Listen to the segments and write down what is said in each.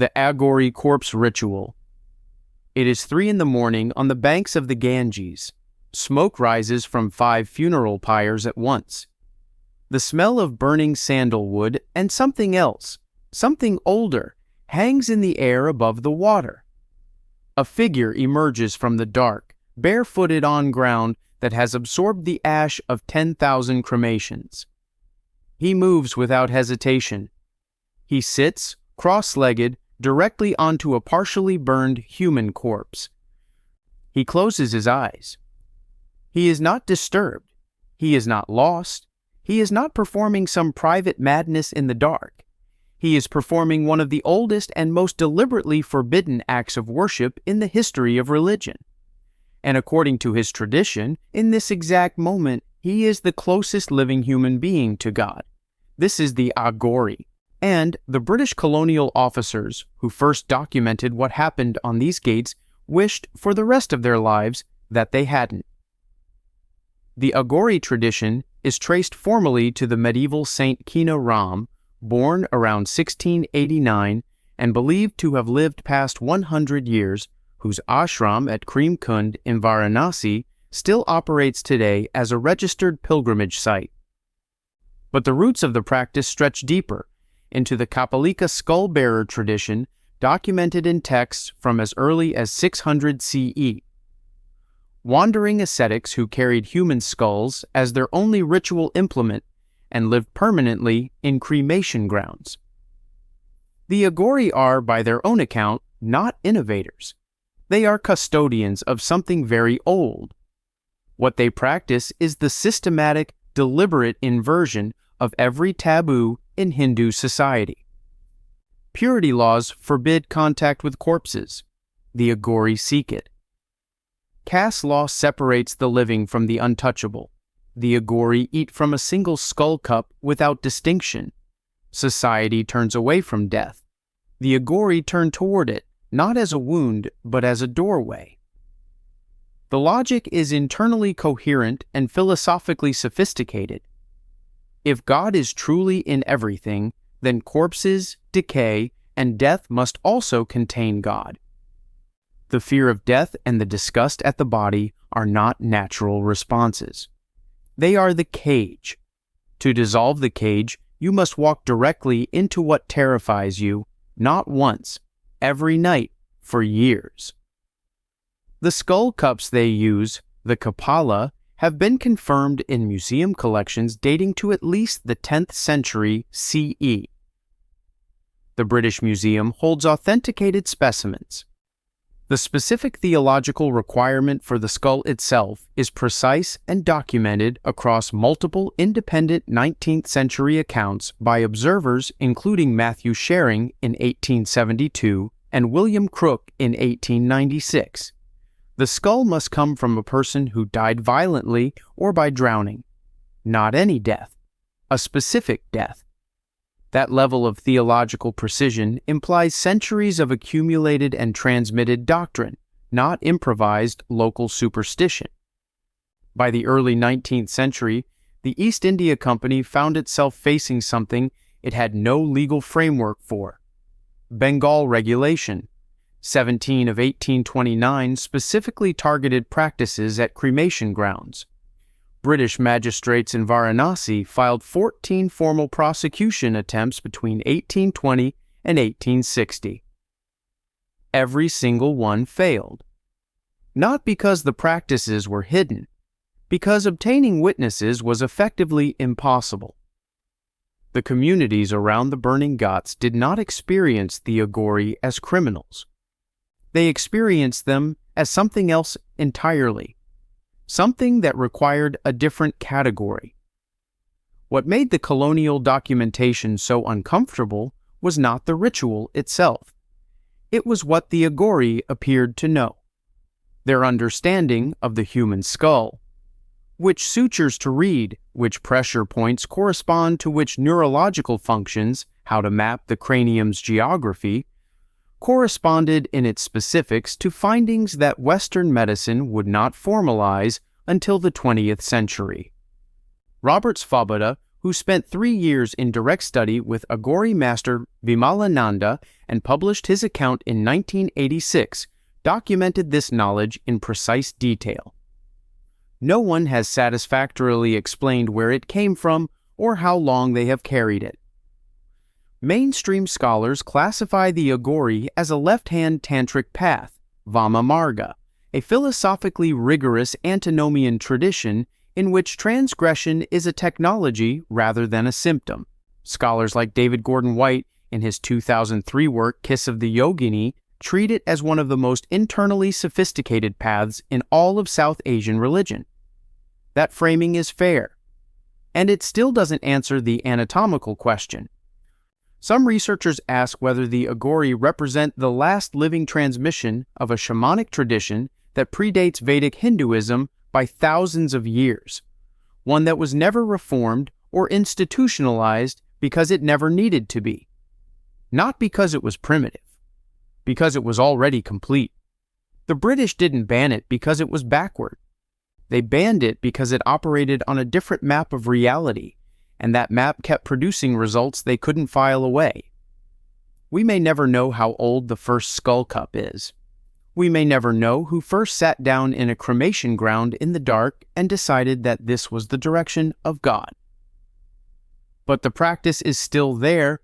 The Agori Corpse Ritual. It is 3 in the morning on the banks of the Ganges. Smoke rises from 5 funeral pyres at once. The smell of burning sandalwood and something else, something older, hangs in the air above the water. A figure emerges from the dark, barefooted on ground that has absorbed the ash of 10,000 cremations. He moves without hesitation. He sits, cross-legged, directly onto a partially burned human corpse. He closes his eyes. He is not disturbed. He is not lost. He is not performing some private madness in the dark. He is performing one of the oldest and most deliberately forbidden acts of worship in the history of religion. And according to his tradition, in this exact moment, he is the closest living human being to God. This is the Agori. And the British colonial officers who first documented what happened on these gates wished for the rest of their lives that they hadn't. The Agori tradition is traced formally to the medieval Saint Kina Ram, born around 1689 and believed to have lived past 100 years, whose ashram at Cream Kund in Varanasi still operates today as a registered pilgrimage site. But the roots of the practice stretch deeper, into the Kapalika skull-bearer tradition documented in texts from as early as 600 CE. Wandering ascetics who carried human skulls as their only ritual implement and lived permanently in cremation grounds. The Agori are, by their own account, not innovators. They are custodians of something very old. What they practice is the systematic, deliberate inversion of every taboo in Hindu society. Purity laws forbid contact with corpses. The Agori seek it. Caste law separates the living from the untouchable. The Agori eat from a single skull cup without distinction. Society turns away from death. The Agori turn toward it, not as a wound, but as a doorway. The logic is internally coherent and philosophically sophisticated. If God is truly in everything, then corpses, decay, and death must also contain God. The fear of death and the disgust at the body are not natural responses. They are the cage. To dissolve the cage, you must walk directly into what terrifies you, not once, every night, for years. The skull cups they use, the Kapala, have been confirmed in museum collections dating to at least the 10th century CE. The British Museum holds authenticated specimens. The specific theological requirement for the skull itself is precise and documented across multiple independent 19th century accounts by observers including Matthew Shering in 1872 and William Crook in 1896. The skull must come from a person who died violently or by drowning. Not any death, a specific death. That level of theological precision implies centuries of accumulated and transmitted doctrine, not improvised local superstition. By the early 19th century, the East India Company found itself facing something it had no legal framework for. Bengal Regulation 17 of 1829 specifically targeted practices at cremation grounds. British magistrates in Varanasi filed 14 formal prosecution attempts between 1820 and 1860. Every single one failed. Not because the practices were hidden, because obtaining witnesses was effectively impossible. The communities around the burning ghats did not experience the Agori as criminals. They experienced them as something else entirely, something that required a different category. What made the colonial documentation so uncomfortable was not the ritual itself. It was what the Agori appeared to know, their understanding of the human skull, which sutures to read, which pressure points correspond to which neurological functions, how to map the cranium's geography, corresponded in its specifics to findings that Western medicine would not formalize until the 20th century. Robert Svoboda, who spent 3 years in direct study with Agori master Vimalananda and published his account in 1986, documented this knowledge in precise detail. No one has satisfactorily explained where it came from or how long they have carried it. Mainstream scholars classify the Agori as a left-hand tantric path, Vama Marga, a philosophically rigorous antinomian tradition in which transgression is a technology rather than a symptom. Scholars like David Gordon White, in his 2003 work Kiss of the Yogini, treat it as one of the most internally sophisticated paths in all of South Asian religion. That framing is fair, and it still doesn't answer the anatomical question. Some researchers ask whether the Agori represent the last living transmission of a shamanic tradition that predates Vedic Hinduism by thousands of years, one that was never reformed or institutionalized because it never needed to be. Not because it was primitive, because it was already complete. The British didn't ban it because it was backward. They banned it because it operated on a different map of reality, and that map kept producing results they couldn't file away. We may never know how old the first skull cup is. We may never know who first sat down in a cremation ground in the dark and decided that this was the direction of God. But the practice is still there.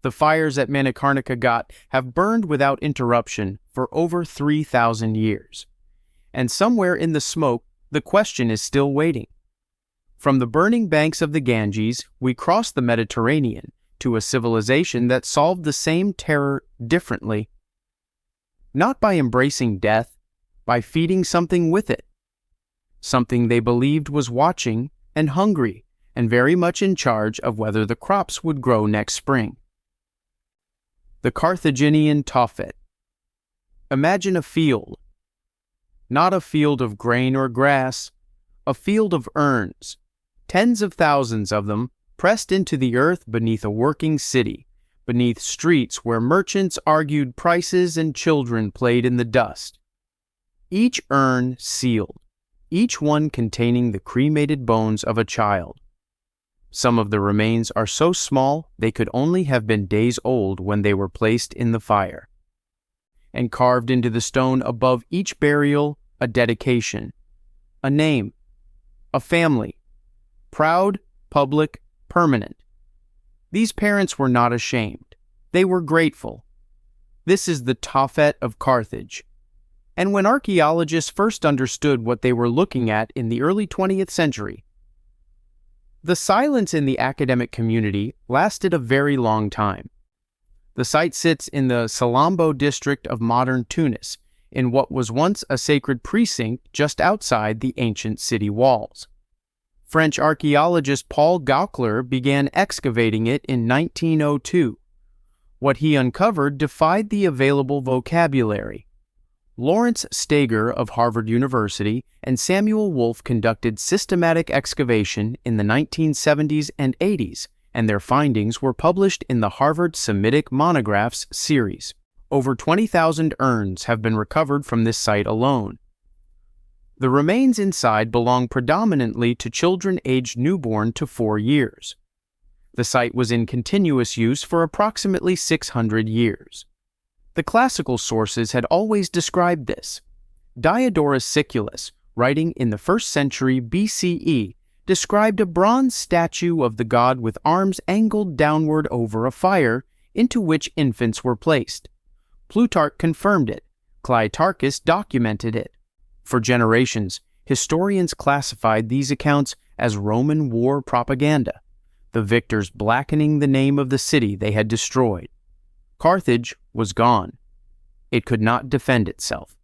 The fires at Manikarnika Ghat have burned without interruption for over 3,000 years. And somewhere in the smoke, the question is still waiting. From the burning banks of the Ganges, we cross the Mediterranean to a civilization that solved the same terror differently. Not by embracing death, by feeding something with it. Something they believed was watching and hungry and very much in charge of whether the crops would grow next spring. The Carthaginian Tophet. Imagine a field. Not a field of grain or grass, a field of urns, tens of thousands of them pressed into the earth beneath a working city, beneath streets where merchants argued prices and children played in the dust. Each urn sealed, each one containing the cremated bones of a child. Some of the remains are so small they could only have been days old when they were placed in the fire. And carved into the stone above each burial, a dedication, a name, a family, proud, public, permanent. These parents were not ashamed. They were grateful. This is the Tophet of Carthage. And when archaeologists first understood what they were looking at in the early 20th century, the silence in the academic community lasted a very long time. The site sits in the Salambo district of modern Tunis, in what was once a sacred precinct just outside the ancient city walls. French archaeologist Paul Gaukler began excavating it in 1902. What he uncovered defied the available vocabulary. Lawrence Steger of Harvard University and Samuel Wolfe conducted systematic excavation in the 1970s and 80s, and their findings were published in the Harvard Semitic Monographs series. Over 20,000 urns have been recovered from this site alone. The remains inside belong predominantly to children aged newborn to 4 years. The site was in continuous use for approximately 600 years. The classical sources had always described this. Diodorus Siculus, writing in the 1st century BCE, described a bronze statue of the god with arms angled downward over a fire into which infants were placed. Plutarch confirmed it. Cleitarchus documented it. For generations, historians classified these accounts as Roman war propaganda, the victors blackening the name of the city they had destroyed. Carthage was gone. It could not defend itself.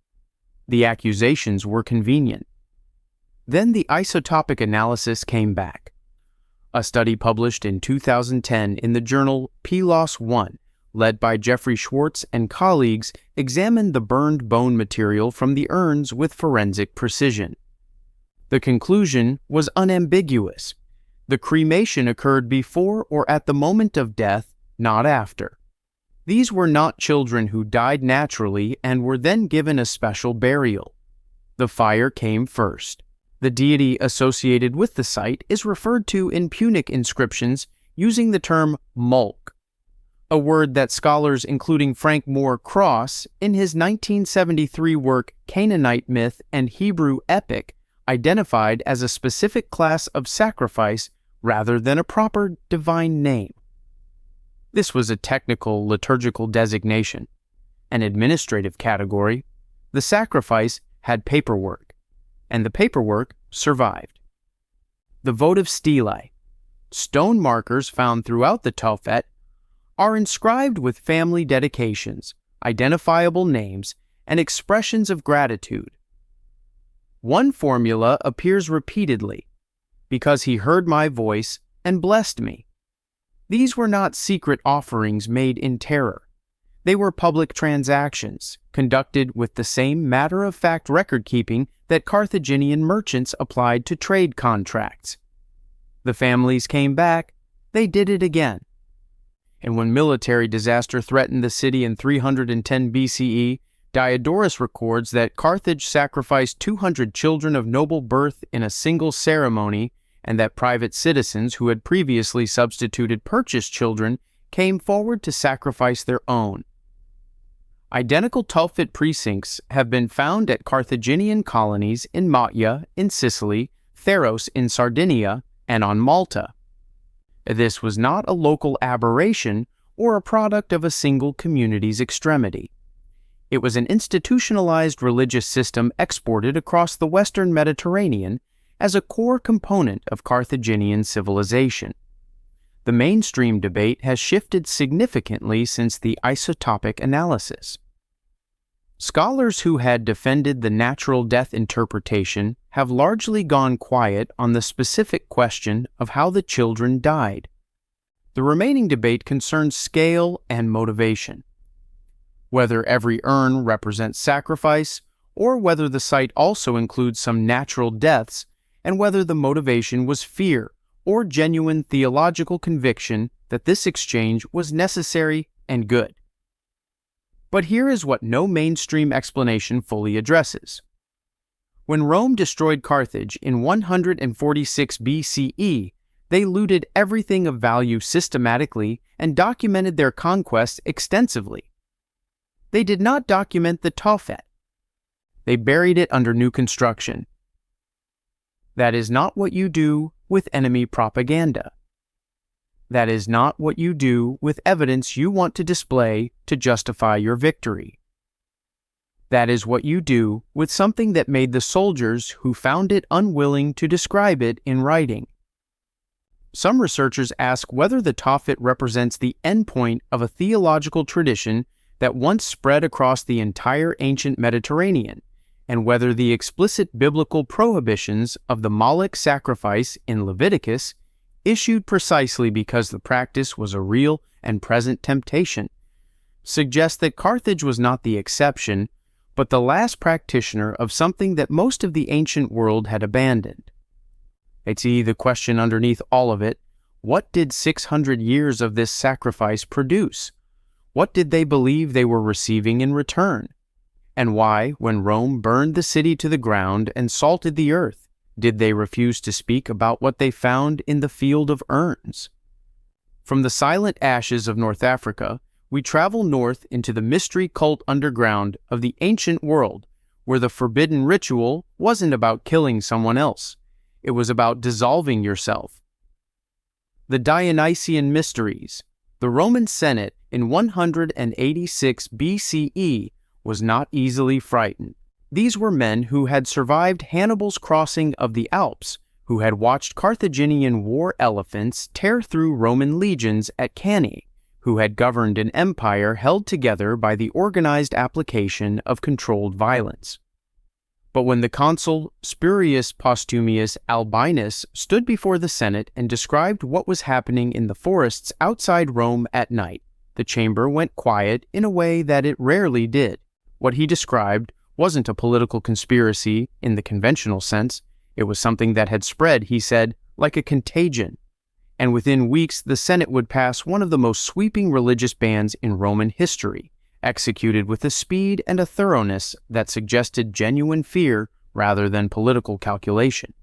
The accusations were convenient. Then the isotopic analysis came back. A study published in 2010 in the journal PLOS I, led by Jeffrey Schwartz and colleagues, examined the burned bone material from the urns with forensic precision. The conclusion was unambiguous. The cremation occurred before or at the moment of death, not after. These were not children who died naturally and were then given a special burial. The fire came first. The deity associated with the site is referred to in Punic inscriptions using the term Mulk, a word that scholars including Frank Moore Cross, in his 1973 work Canaanite Myth and Hebrew Epic, identified as a specific class of sacrifice rather than a proper divine name. This was a technical liturgical designation. An administrative category, the sacrifice had paperwork, and the paperwork survived. The votive stelae, stone markers found throughout the Tophet, are inscribed with family dedications, identifiable names, and expressions of gratitude. One formula appears repeatedly, because he heard my voice and blessed me. These were not secret offerings made in terror. They were public transactions, conducted with the same matter-of-fact record-keeping that Carthaginian merchants applied to trade contracts. The families came back, they did it again. And when military disaster threatened the city in 310 BCE, Diodorus records that Carthage sacrificed 200 children of noble birth in a single ceremony, and that private citizens who had previously substituted purchased children came forward to sacrifice their own. Identical Tophet precincts have been found at Carthaginian colonies in Matya in Sicily, Theros in Sardinia, and on Malta. This was not a local aberration or a product of a single community's extremity. It was an institutionalized religious system exported across the Western Mediterranean as a core component of Carthaginian civilization. The mainstream debate has shifted significantly since the isotopic analysis. Scholars who had defended the natural death interpretation have largely gone quiet on the specific question of how the children died. The remaining debate concerns scale and motivation. Whether every urn represents sacrifice, or whether the site also includes some natural deaths, and whether the motivation was fear or genuine theological conviction that this exchange was necessary and good. But here is what no mainstream explanation fully addresses. When Rome destroyed Carthage in 146 BCE, they looted everything of value systematically and documented their conquests extensively. They did not document the Tophet. They buried it under new construction. That is not what you do with enemy propaganda. That is not what you do with evidence you want to display to justify your victory. That is what you do with something that made the soldiers who found it unwilling to describe it in writing. Some researchers ask whether the Tophet represents the endpoint of a theological tradition that once spread across the entire ancient Mediterranean, and whether the explicit biblical prohibitions of the Moloch sacrifice in Leviticus, issued precisely because the practice was a real and present temptation, suggest that Carthage was not the exception, but the last practitioner of something that most of the ancient world had abandoned. I.e., the question underneath all of it, what did 600 years of this sacrifice produce? What did they believe they were receiving in return? And why, when Rome burned the city to the ground and salted the earth, did they refuse to speak about what they found in the field of urns? From the silent ashes of North Africa, we travel north into the mystery cult underground of the ancient world, where the forbidden ritual wasn't about killing someone else. It was about dissolving yourself. The Dionysian Mysteries. The Roman Senate in 186 BCE was not easily frightened. These were men who had survived Hannibal's crossing of the Alps, who had watched Carthaginian war elephants tear through Roman legions at Cannae, who had governed an empire held together by the organized application of controlled violence. But when the consul Spurius Postumius Albinus stood before the Senate and described what was happening in the forests outside Rome at night, the chamber went quiet in a way that it rarely did. What he described wasn't a political conspiracy in the conventional sense. It was something that had spread, he said, like a contagion. And within weeks, the Senate would pass one of the most sweeping religious bans in Roman history, executed with a speed and a thoroughness that suggested genuine fear rather than political calculation.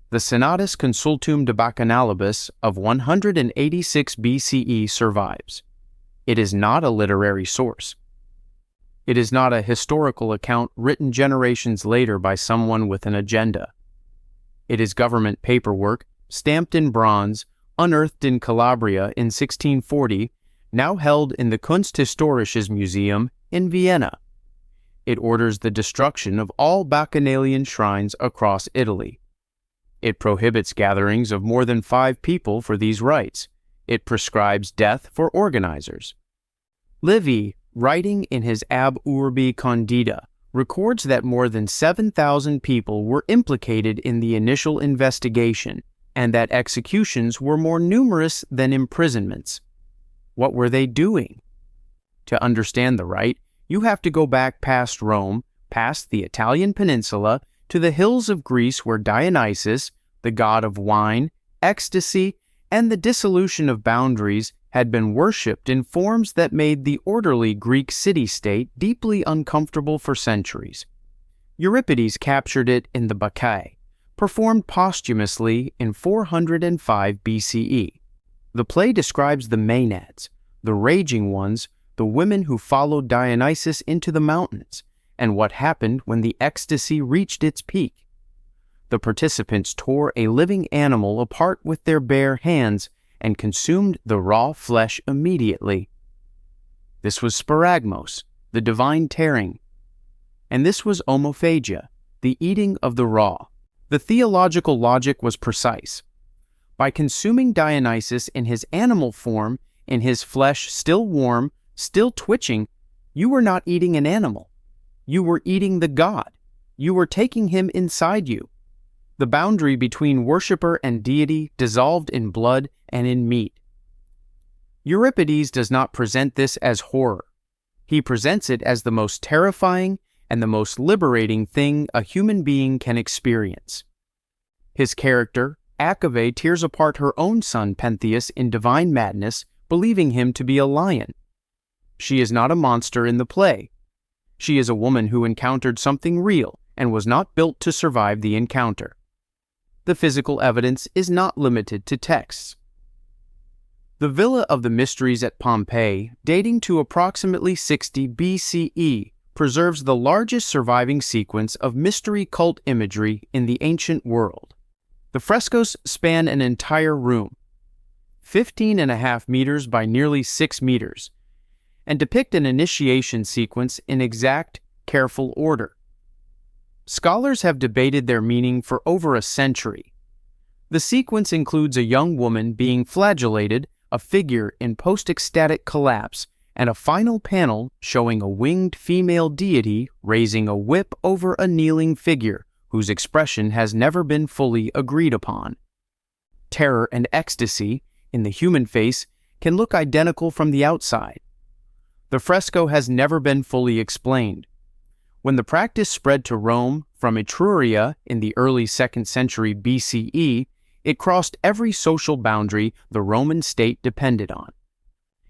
The Senatus Consultum de Bacchanalibus of 186 BCE survives. It is not a literary source. It is not a historical account written generations later by someone with an agenda. It is government paperwork, stamped in bronze, unearthed in Calabria in 1640, now held in the Kunsthistorisches Museum in Vienna. It orders the destruction of all bacchanalian shrines across Italy. It prohibits gatherings of more than 5 people for these rites. It prescribes death for organizers. Livy, writing in his Ab Urbi Condita, records that more than 7,000 people were implicated in the initial investigation, and that executions were more numerous than imprisonments. What were they doing? To understand the rite, you have to go back past Rome, past the Italian peninsula, to the hills of Greece where Dionysus, the god of wine, ecstasy, and the dissolution of boundaries, had been worshipped in forms that made the orderly Greek city-state deeply uncomfortable for centuries. Euripides captured it in the Bacchae, performed posthumously in 405 BCE. The play describes the Maenads, the raging ones, the women who followed Dionysus into the mountains, and what happened when the ecstasy reached its peak. The participants tore a living animal apart with their bare hands and consumed the raw flesh immediately. This was sparagmos, the divine tearing. And this was omophagia, the eating of the raw. The theological logic was precise. By consuming Dionysus in his animal form, in his flesh still warm, still twitching, you were not eating an animal. You were eating the god. You were taking him inside you. The boundary between worshipper and deity dissolved in blood and in meat. Euripides does not present this as horror. He presents it as the most terrifying and the most liberating thing a human being can experience. His character, Acave, tears apart her own son Pentheus in divine madness, believing him to be a lion. She is not a monster in the play. She is a woman who encountered something real and was not built to survive the encounter. The physical evidence is not limited to texts. The Villa of the Mysteries at Pompeii, dating to approximately 60 BCE, preserves the largest surviving sequence of mystery cult imagery in the ancient world. The frescoes span an entire room, 15.5 meters by nearly 6 meters, and depict an initiation sequence in exact, careful order. Scholars have debated their meaning for over a century. The sequence includes a young woman being flagellated, a figure in post-ecstatic collapse, and a final panel showing a winged female deity raising a whip over a kneeling figure whose expression has never been fully agreed upon. Terror and ecstasy, in the human face, can look identical from the outside. The fresco has never been fully explained. When the practice spread to Rome from Etruria in the early 2nd century BCE, it crossed every social boundary the Roman state depended on.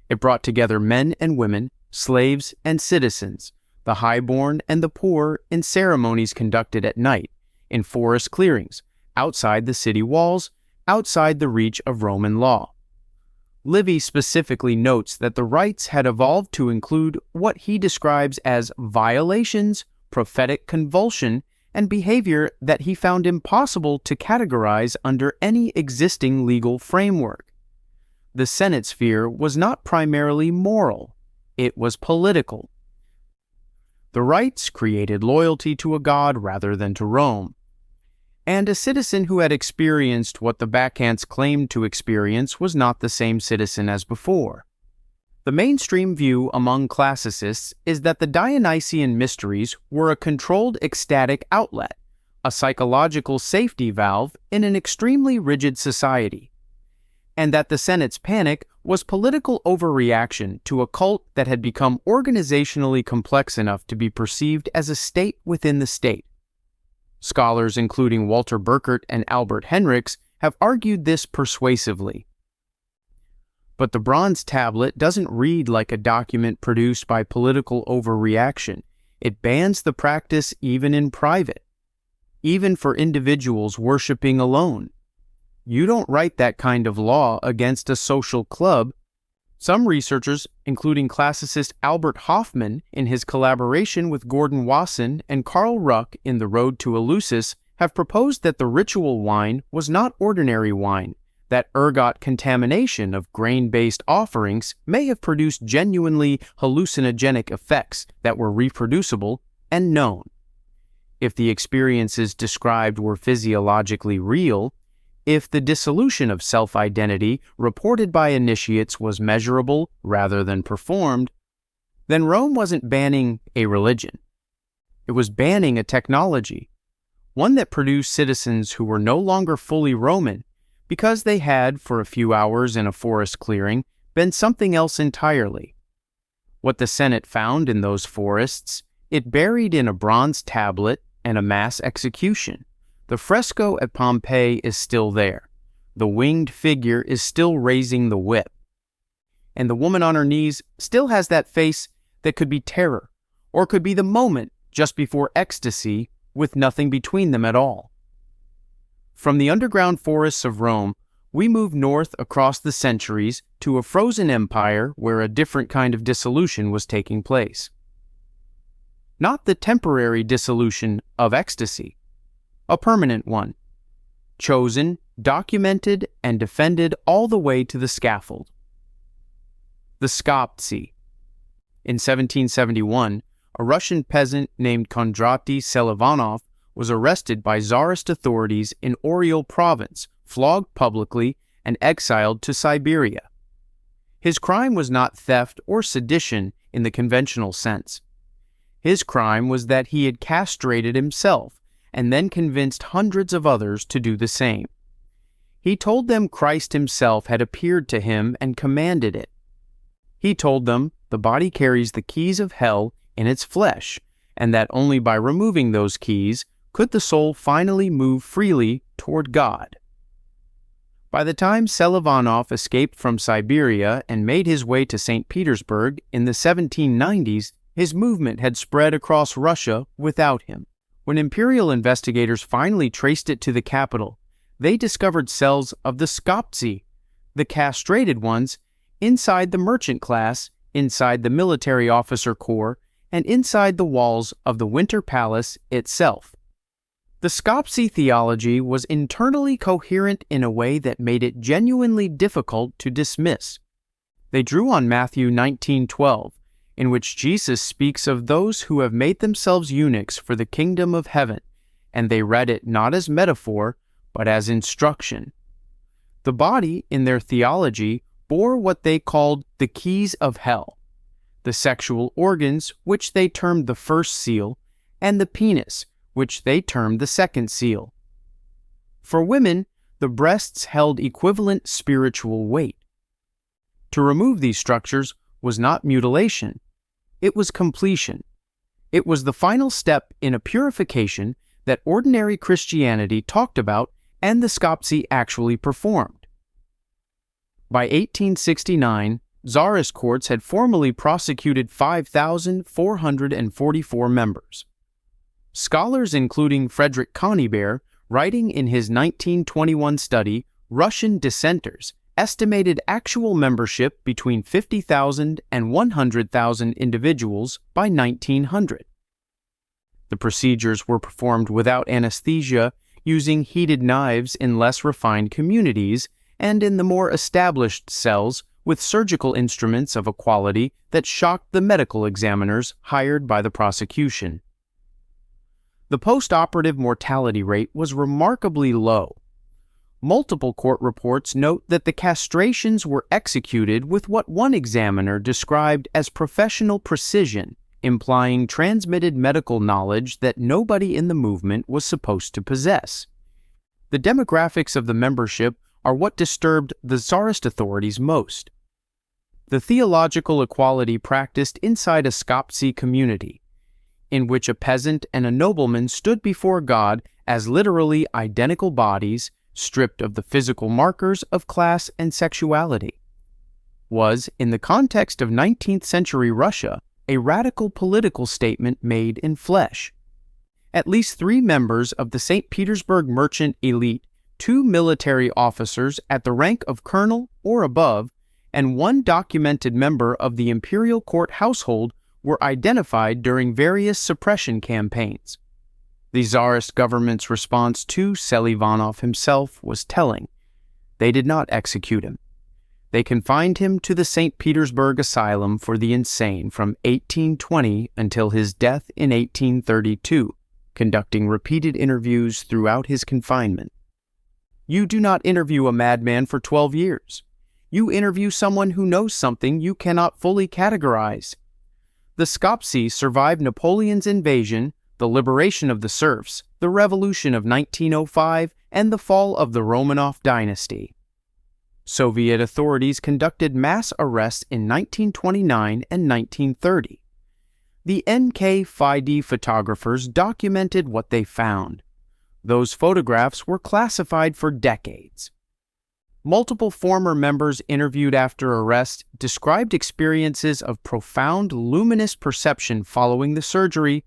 It brought together men and women, slaves and citizens, the highborn and the poor in ceremonies conducted at night, in forest clearings, outside the city walls, outside the reach of Roman law. Livy specifically notes that the rites had evolved to include what he describes as violations, prophetic convulsion, and behavior that he found impossible to categorize under any existing legal framework. The Senate sphere was not primarily moral, it was political. The rites created loyalty to a god rather than to Rome. And a citizen who had experienced what the Bacchantes claimed to experience was not the same citizen as before. The mainstream view among classicists is that the Dionysian mysteries were a controlled ecstatic outlet, a psychological safety valve in an extremely rigid society, and that the Senate's panic was political overreaction to a cult that had become organizationally complex enough to be perceived as a state within the state. Scholars including Walter Burkert and Albert Henriks have argued this persuasively. But the bronze tablet doesn't read like a document produced by political overreaction. It bans the practice even in private, even for individuals worshiping alone. You don't write that kind of law against a social club. Some researchers, including classicist Albert Hofmann in his collaboration with Gordon Wasson and Carl Ruck in The Road to Eleusis, have proposed that the ritual wine was not ordinary wine, that ergot contamination of grain-based offerings may have produced genuinely hallucinogenic effects that were reproducible and known. If the experiences described were physiologically real, if the dissolution of self-identity reported by initiates was measurable rather than performed, then Rome wasn't banning a religion. It was banning a technology, one that produced citizens who were no longer fully Roman because they had, for a few hours in a forest clearing, been something else entirely. What the Senate found in those forests, it buried in a bronze tablet and a mass execution. The fresco at Pompeii is still there. The winged figure is still raising the whip. And the woman on her knees still has that face that could be terror, or could be the moment just before ecstasy with nothing between them at all. From the underground forests of Rome, we move north across the centuries to a frozen empire where a different kind of dissolution was taking place. Not the temporary dissolution of ecstasy, a permanent one, chosen, documented, and defended all the way to the scaffold. The Skoptsi. In 1771, a Russian peasant named Kondraty Selivanov was arrested by Tsarist authorities in Oryol province, flogged publicly, and exiled to Siberia. His crime was not theft or sedition in the conventional sense. His crime was that he had castrated himself and then convinced hundreds of others to do the same. He told them Christ himself had appeared to him and commanded it. He told them the body carries the keys of hell in its flesh, and that only by removing those keys could the soul finally move freely toward God. By the time Selivanov escaped from Siberia and made his way to St. Petersburg in the 1790s, his movement had spread across Russia without him. When imperial investigators finally traced it to the capital, they discovered cells of the Skoptsi, the castrated ones, inside the merchant class, inside the military officer corps, and inside the walls of the Winter Palace itself. The Skoptsi theology was internally coherent in a way that made it genuinely difficult to dismiss. They drew on Matthew 19:12, in which Jesus speaks of those who have made themselves eunuchs for the kingdom of heaven, and they read it not as metaphor, but as instruction. The body, in their theology, bore what they called the keys of hell, the sexual organs, which they termed the first seal, and the penis, which they termed the second seal. For women, the breasts held equivalent spiritual weight. To remove these structures was not mutilation, it was completion. It was the final step in a purification that ordinary Christianity talked about and the Skoptsi actually performed. By 1869, Tsarist courts had formally prosecuted 5,444 members. Scholars including Frederick Conybeare, writing in his 1921 study, Russian Dissenters, estimated actual membership between 50,000 and 100,000 individuals by 1900. The procedures were performed without anesthesia, using heated knives in less refined communities, and in the more established cells with surgical instruments of a quality that shocked the medical examiners hired by the prosecution. The post-operative mortality rate was remarkably low. Multiple court reports note that the castrations were executed with what one examiner described as professional precision, implying transmitted medical knowledge that nobody in the movement was supposed to possess. The demographics of the membership are what disturbed the Tsarist authorities most. The theological equality practiced inside a Skoptsi community, in which a peasant and a nobleman stood before God as literally identical bodies, stripped of the physical markers of class and sexuality, was, in the context of 19th century Russia, a radical political statement made in flesh. At least 3 members of the St. Petersburg merchant elite, 2 military officers at the rank of colonel or above, and 1 documented member of the imperial court household were identified during various suppression campaigns. The Tsarist government's response to Selivanov himself was telling. They did not execute him. They confined him to the St. Petersburg Asylum for the Insane from 1820 until his death in 1832, conducting repeated interviews throughout his confinement. You do not interview a madman for 12 years. You interview someone who knows something you cannot fully categorize. The Skoptsi survived Napoleon's invasion, the liberation of the serfs, the revolution of 1905, and the fall of the Romanov dynasty. Soviet authorities conducted mass arrests in 1929 and 1930. The NK-5D photographers documented what they found. Those photographs were classified for decades. Multiple former members interviewed after arrest described experiences of profound luminous perception following the surgery,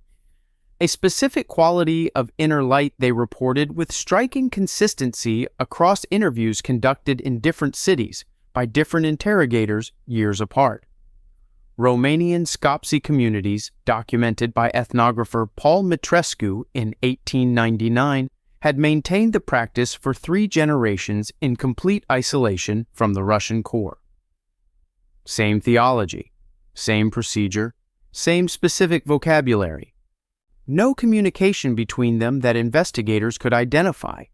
a specific quality of inner light they reported with striking consistency across interviews conducted in different cities by different interrogators years apart. Romanian Skoptsi communities, documented by ethnographer Paul Mitrescu in 1899, had maintained the practice for 3 generations in complete isolation from the Russian core. Same theology, same procedure, same specific vocabulary. No communication between them that investigators could identify.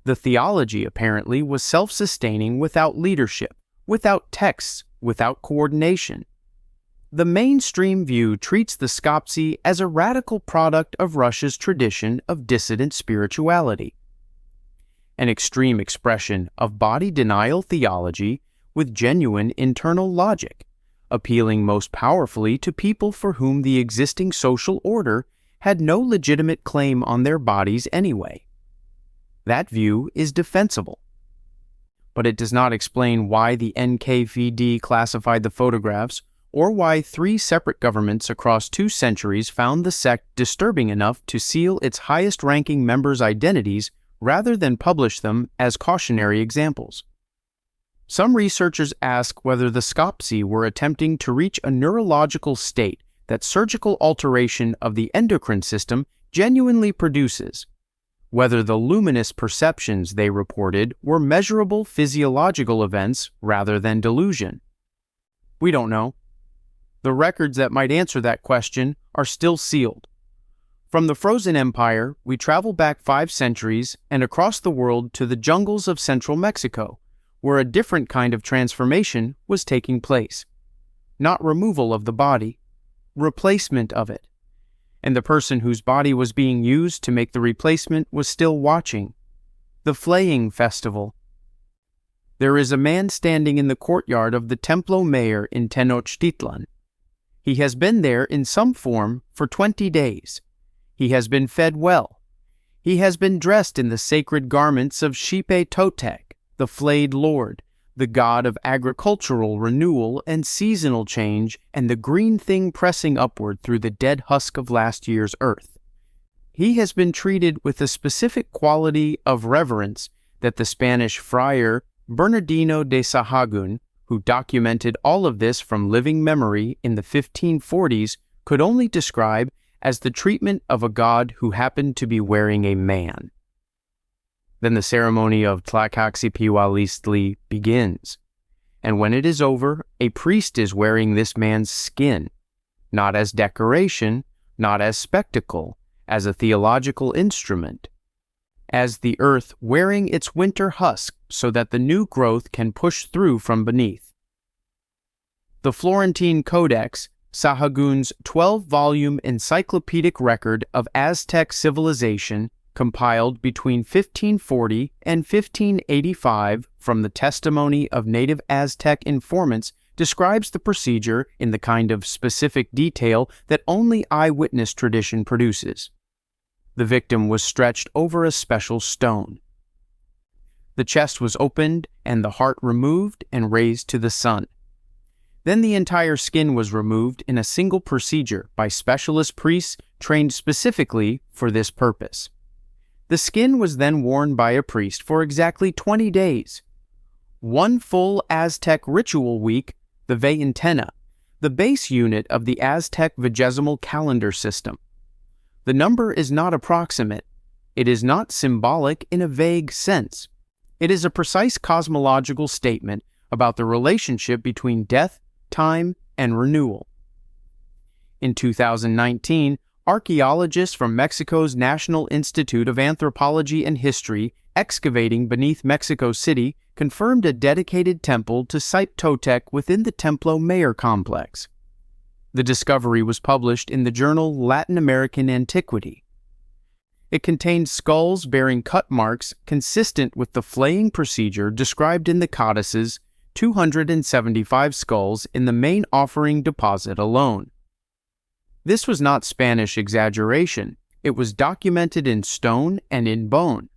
The theology, apparently, was self-sustaining without leadership, without texts, without coordination. The mainstream view treats the Skoptsi as a radical product of Russia's tradition of dissident spirituality, an extreme expression of body denial theology with genuine internal logic, appealing most powerfully to people for whom the existing social order had no legitimate claim on their bodies anyway. That view is defensible. But it does not explain why the NKVD classified the photographs or why 3 separate governments across 2 centuries found the sect disturbing enough to seal its highest-ranking members' identities rather than publish them as cautionary examples. Some researchers ask whether the Skoptsi were attempting to reach a neurological state that surgical alteration of the endocrine system genuinely produces, whether the luminous perceptions they reported were measurable physiological events rather than delusion. We don't know. The records that might answer that question are still sealed. From the Frozen Empire, we travel back 5 centuries and across the world to the jungles of central Mexico, where a different kind of transformation was taking place. Not removal of the body, replacement of it. And the person whose body was being used to make the replacement was still watching. The flaying festival. There is a man standing in the courtyard of the Templo Mayor in Tenochtitlan. He has been there in some form for 20 days. He has been fed well. He has been dressed in the sacred garments of Xipe Totec, the flayed lord, the god of agricultural renewal and seasonal change and the green thing pressing upward through the dead husk of last year's earth. He has been treated with a specific quality of reverence that the Spanish friar Bernardino de Sahagún, who documented all of this from living memory in the 1540s, could only describe as the treatment of a god who happened to be wearing a man. Then the ceremony of Tlacaxipihualistli begins, and when it is over, a priest is wearing this man's skin, not as decoration, not as spectacle, as a theological instrument, as the earth wearing its winter husk so that the new growth can push through from beneath. The Florentine Codex, Sahagún's 12-volume encyclopedic record of Aztec civilization, compiled between 1540 and 1585 from the testimony of native Aztec informants, describes the procedure in the kind of specific detail that only eyewitness tradition produces. The victim was stretched over a special stone. The chest was opened and the heart removed and raised to the sun. Then the entire skin was removed in a single procedure by specialist priests trained specifically for this purpose. The skin was then worn by a priest for exactly 20 days. One full Aztec ritual week, the Veintena, the base unit of the Aztec vigesimal calendar system. The number is not approximate. It is not symbolic in a vague sense. It is a precise cosmological statement about the relationship between death, time, and renewal. In 2019, archaeologists from Mexico's National Institute of Anthropology and History, excavating beneath Mexico City, confirmed a dedicated temple to Xipe-Totec within the Templo Mayor complex. The discovery was published in the journal Latin American Antiquity. It contained skulls bearing cut marks consistent with the flaying procedure described in the codice's 275 skulls in the main offering deposit alone. This was not Spanish exaggeration. It was documented in stone and in bone.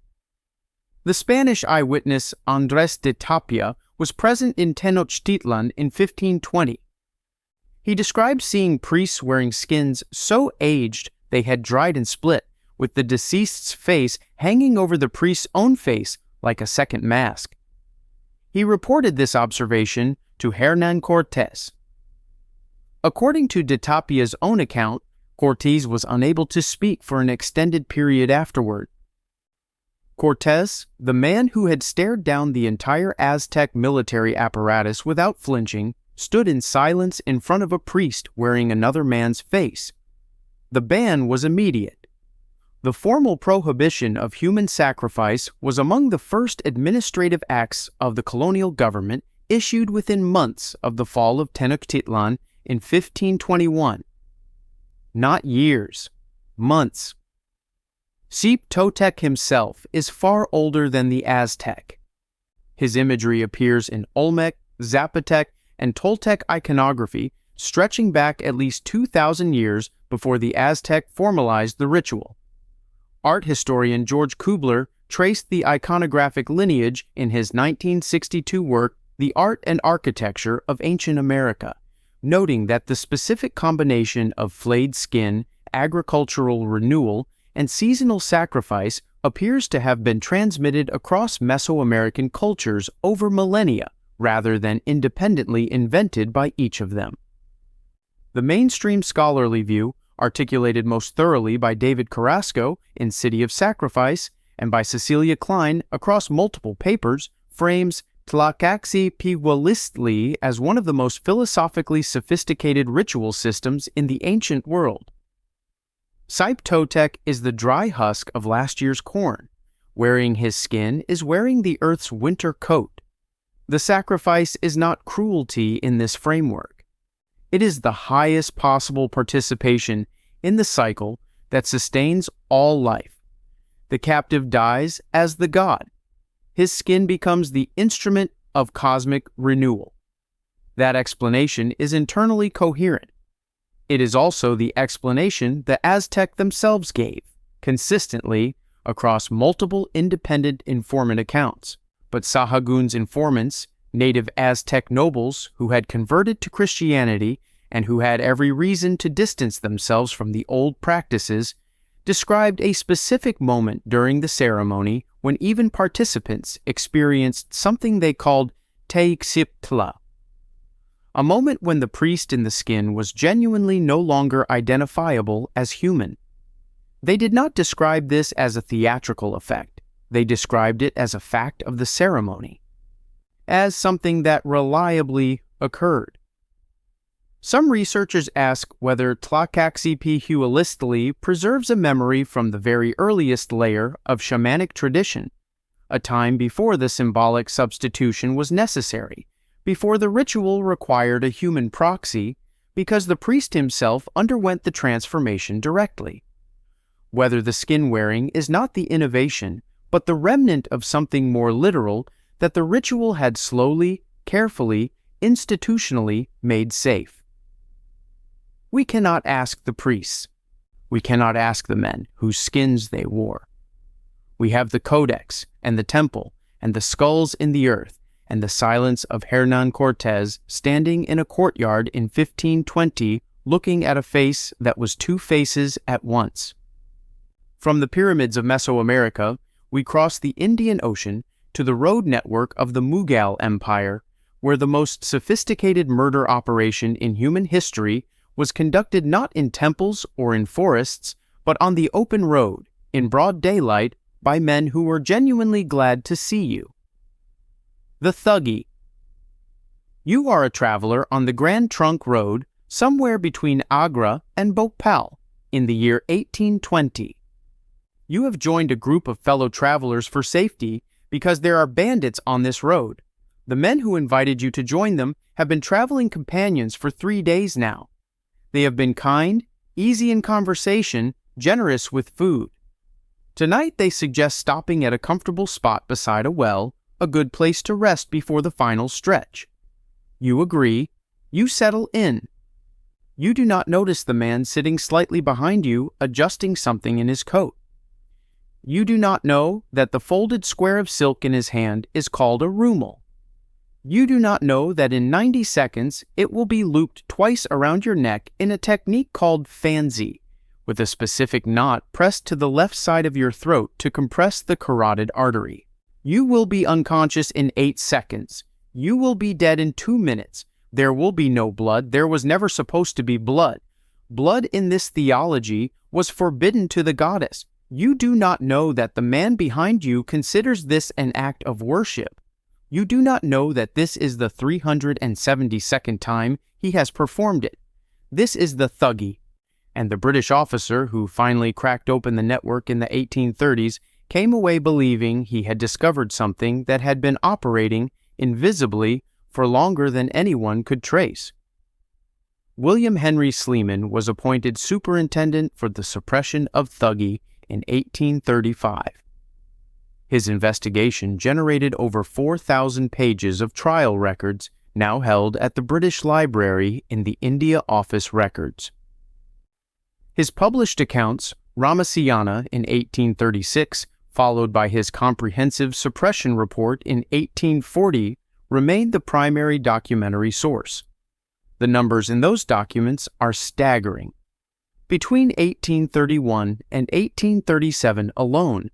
The Spanish eyewitness Andrés de Tapia was present in Tenochtitlan in 1520. He described seeing priests wearing skins so aged they had dried and split, with the deceased's face hanging over the priest's own face like a second mask. He reported this observation to Hernán Cortés. According to de Tapia's own account, Cortés was unable to speak for an extended period afterward. Cortés, the man who had stared down the entire Aztec military apparatus without flinching, stood in silence in front of a priest wearing another man's face. The ban was immediate. The formal prohibition of human sacrifice was among the first administrative acts of the colonial government issued within months of the fall of Tenochtitlan in 1521. Not years, months. Xipe-Totec himself is far older than the Aztec. His imagery appears in Olmec, Zapotec, and Toltec iconography, stretching back at least 2,000 years before the Aztec formalized the ritual. Art historian George Kubler traced the iconographic lineage in his 1962 work, The Art and Architecture of Ancient America, noting that the specific combination of flayed skin, agricultural renewal, and seasonal sacrifice appears to have been transmitted across Mesoamerican cultures over millennia, rather than independently invented by each of them. The mainstream scholarly view, articulated most thoroughly by David Carrasco in City of Sacrifice and by Cecilia Klein across multiple papers, frames Tlacaxi-Pehualistli as one of the most philosophically sophisticated ritual systems in the ancient world. Xipe-Totec is the dry husk of last year's corn. Wearing his skin is wearing the earth's winter coat. The sacrifice is not cruelty in this framework. It is the highest possible participation in the cycle that sustains all life. The captive dies as the god. His skin becomes the instrument of cosmic renewal. That explanation is internally coherent. It is also the explanation the Aztec themselves gave, consistently across multiple independent informant accounts. But Sahagun's informants, native Aztec nobles who had converted to Christianity and who had every reason to distance themselves from the old practices, described a specific moment during the ceremony when even participants experienced something they called Teixiptla, a moment when the priest in the skin was genuinely no longer identifiable as human. They did not describe this as a theatrical effect. They described it as a fact of the ceremony, as something that reliably occurred. Some researchers ask whether Tlacaxi-Pehualistli preserves a memory from the very earliest layer of shamanic tradition, a time before the symbolic substitution was necessary, before the ritual required a human proxy, because the priest himself underwent the transformation directly. Whether the skin wearing is not the innovation, but the remnant of something more literal that the ritual had slowly, carefully, institutionally made safe. We cannot ask the priests. We cannot ask the men whose skins they wore. We have the codex and the temple and the skulls in the earth, and the silence of Hernan Cortés standing in a courtyard in 1520 looking at a face that was two faces at once. From the pyramids of Mesoamerica, we cross the Indian Ocean to the road network of the Mughal Empire, where the most sophisticated murder operation in human history was conducted not in temples or in forests, but on the open road, in broad daylight, by men who were genuinely glad to see you. The Thuggee. You are a traveler on the Grand Trunk Road somewhere between Agra and Bhopal in the year 1820. You have joined a group of fellow travelers for safety because there are bandits on this road. The men who invited you to join them have been traveling companions for 3 days now. They have been kind, easy in conversation, generous with food. Tonight they suggest stopping at a comfortable spot beside a well, a good place to rest before the final stretch. You agree. You settle in. You do not notice the man sitting slightly behind you adjusting something in his coat. You do not know that the folded square of silk in his hand is called a rumal. You do not know that in 90 seconds it will be looped twice around your neck in a technique called fanzi, with a specific knot pressed to the left side of your throat to compress the carotid artery. You will be unconscious in 8 seconds. You will be dead in 2 minutes. There will be no blood. There was never supposed to be blood. Blood in this theology was forbidden to the goddess. You do not know that the man behind you considers this an act of worship. You do not know that this is the 372nd time he has performed it. This is the Thuggee. And the British officer who finally cracked open the network in the 1830s came away believing he had discovered something that had been operating invisibly for longer than anyone could trace. William Henry Sleeman was appointed superintendent for the suppression of Thuggee in 1835. His investigation generated over 4,000 pages of trial records now held at the British Library in the India Office Records. His published accounts, Ramasayana in 1836, followed by his comprehensive suppression report in 1840, remained the primary documentary source. The numbers in those documents are staggering. Between 1831 and 1837 alone,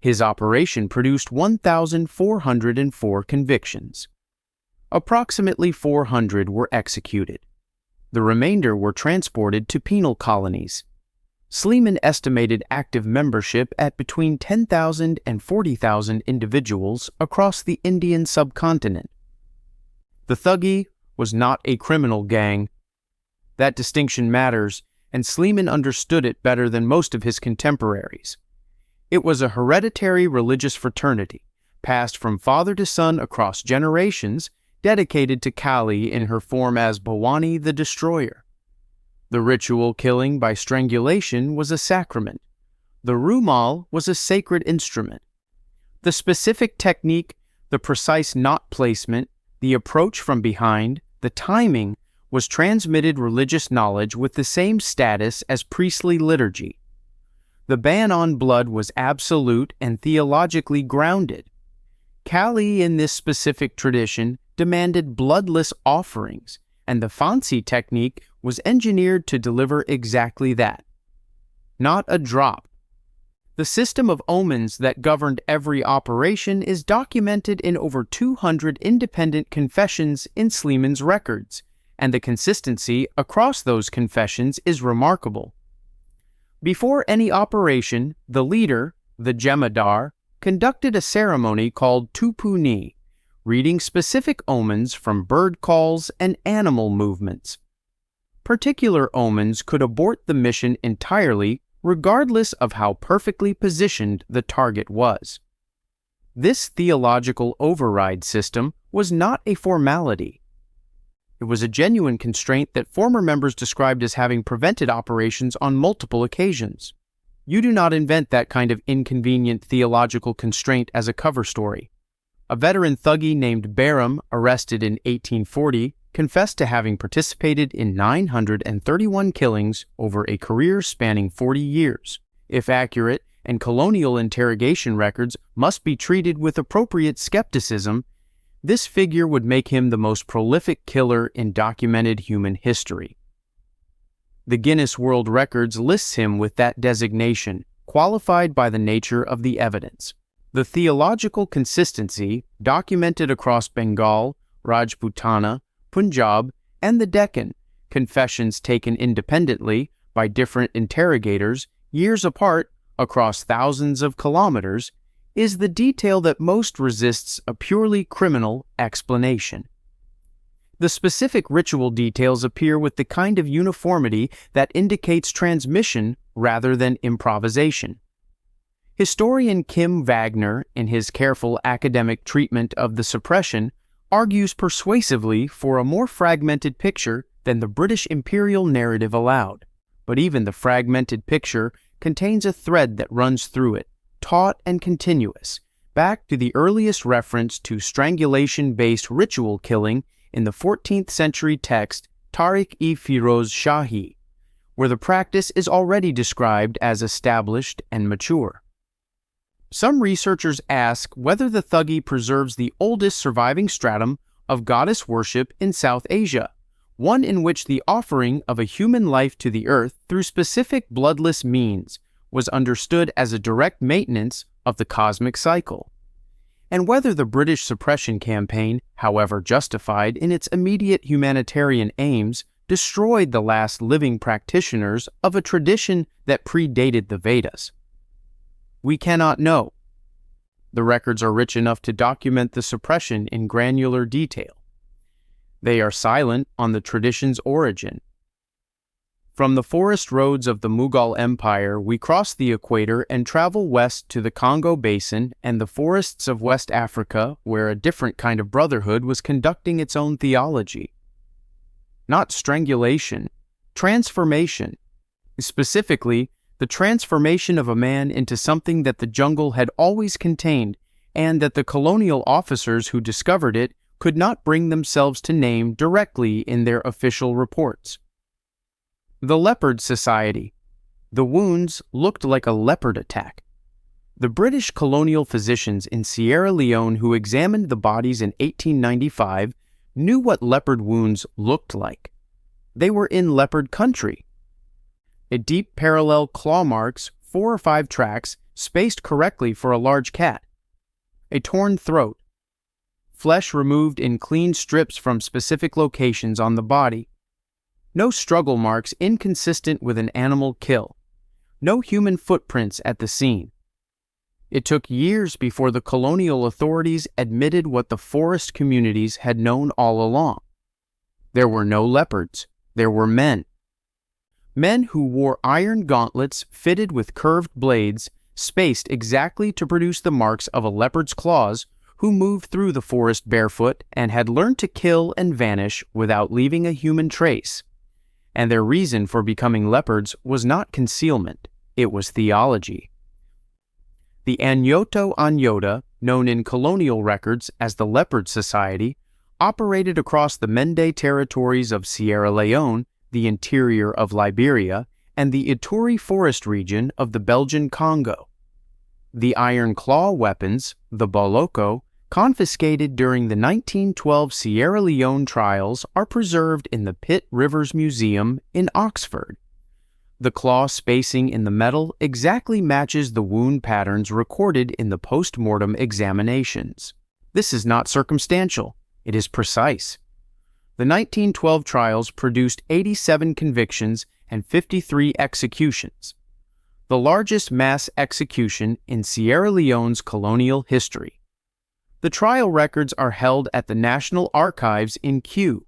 his operation produced 1,404 convictions. Approximately 400 were executed. The remainder were transported to penal colonies. Sleeman estimated active membership at between 10,000 and 40,000 individuals across the Indian subcontinent. The Thuggee was not a criminal gang. That distinction matters, and Sleeman understood it better than most of his contemporaries. It was a hereditary religious fraternity, passed from father to son across generations, dedicated to Kali in her form as Bhavani the Destroyer. The ritual killing by strangulation was a sacrament. The rumal was a sacred instrument. The specific technique, the precise knot placement, the approach from behind, the timing, was transmitted religious knowledge with the same status as priestly liturgy. The ban on blood was absolute and theologically grounded. Kali in this specific tradition demanded bloodless offerings, and the fancy technique was engineered to deliver exactly that. Not a drop. The system of omens that governed every operation is documented in over 200 independent confessions in Sleeman's records, and the consistency across those confessions is remarkable. Before any operation, the leader, the jemadar, conducted a ceremony called tupuni, reading specific omens from bird calls and animal movements. Particular omens could abort the mission entirely, regardless of how perfectly positioned the target was. This theological override system was not a formality. It was a genuine constraint that former members described as having prevented operations on multiple occasions. You do not invent that kind of inconvenient theological constraint as a cover story. A veteran Thuggee named Behram, arrested in 1840, confessed to having participated in 931 killings over a career spanning 40 years. If accurate, and colonial interrogation records must be treated with appropriate skepticism, This figure would make him the most prolific killer in documented human history. The Guinness World Records lists him with that designation, qualified by the nature of the evidence. The theological consistency, documented across Bengal, Rajputana, Punjab, and the Deccan, confessions taken independently by different interrogators, years apart, across thousands of kilometers, is the detail that most resists a purely criminal explanation. The specific ritual details appear with the kind of uniformity that indicates transmission rather than improvisation. Historian Kim Wagner, in his careful academic treatment of the suppression, argues persuasively for a more fragmented picture than the British imperial narrative allowed. But even the fragmented picture contains a thread that runs through it, taut and continuous, back to the earliest reference to strangulation-based ritual killing in the 14th century text Tariq-i-Firoz Shahi, where the practice is already described as established and mature. Some researchers ask whether the Thuggee preserves the oldest surviving stratum of goddess worship in South Asia, one in which the offering of a human life to the earth through specific bloodless means was understood as a direct maintenance of the cosmic cycle, and whether the British suppression campaign, however justified in its immediate humanitarian aims, destroyed the last living practitioners of a tradition that predated the Vedas. We cannot know. The records are rich enough to document the suppression in granular detail. They are silent on the tradition's origin. From the forest roads of the Mughal Empire, we cross the equator and travel west to the Congo Basin and the forests of West Africa, where a different kind of brotherhood was conducting its own theology. Not strangulation, transformation. Specifically, the transformation of a man into something that the jungle had always contained, and that the colonial officers who discovered it could not bring themselves to name directly in their official reports. The Leopard Society. The wounds looked like a leopard attack. The British colonial physicians in Sierra Leone who examined the bodies in 1895 knew what leopard wounds looked like. They were in leopard country. A deep parallel claw marks, 4 or 5 tracks, spaced correctly for a large cat. A torn throat. Flesh removed in clean strips from specific locations on the body. No struggle marks inconsistent with an animal kill. No human footprints at the scene. It took years before the colonial authorities admitted what the forest communities had known all along. There were no leopards. There were men. Men who wore iron gauntlets fitted with curved blades, spaced exactly to produce the marks of a leopard's claws, who moved through the forest barefoot and had learned to kill and vanish without leaving a human trace. And their reason for becoming leopards was not concealment, it was theology. The Anyoto Anyota, known in colonial records as the Leopard Society, operated across the Mende territories of Sierra Leone, the interior of Liberia, and the Ituri forest region of the Belgian Congo. The iron claw weapons, the boloko, confiscated during the 1912 Sierra Leone trials are preserved in the Pitt Rivers Museum in Oxford. The claw spacing in the metal exactly matches the wound patterns recorded in the post-mortem examinations. This is not circumstantial, it is precise. The 1912 trials produced 87 convictions and 53 executions, the largest mass execution in Sierra Leone's colonial history. The trial records are held at the National Archives in Kew.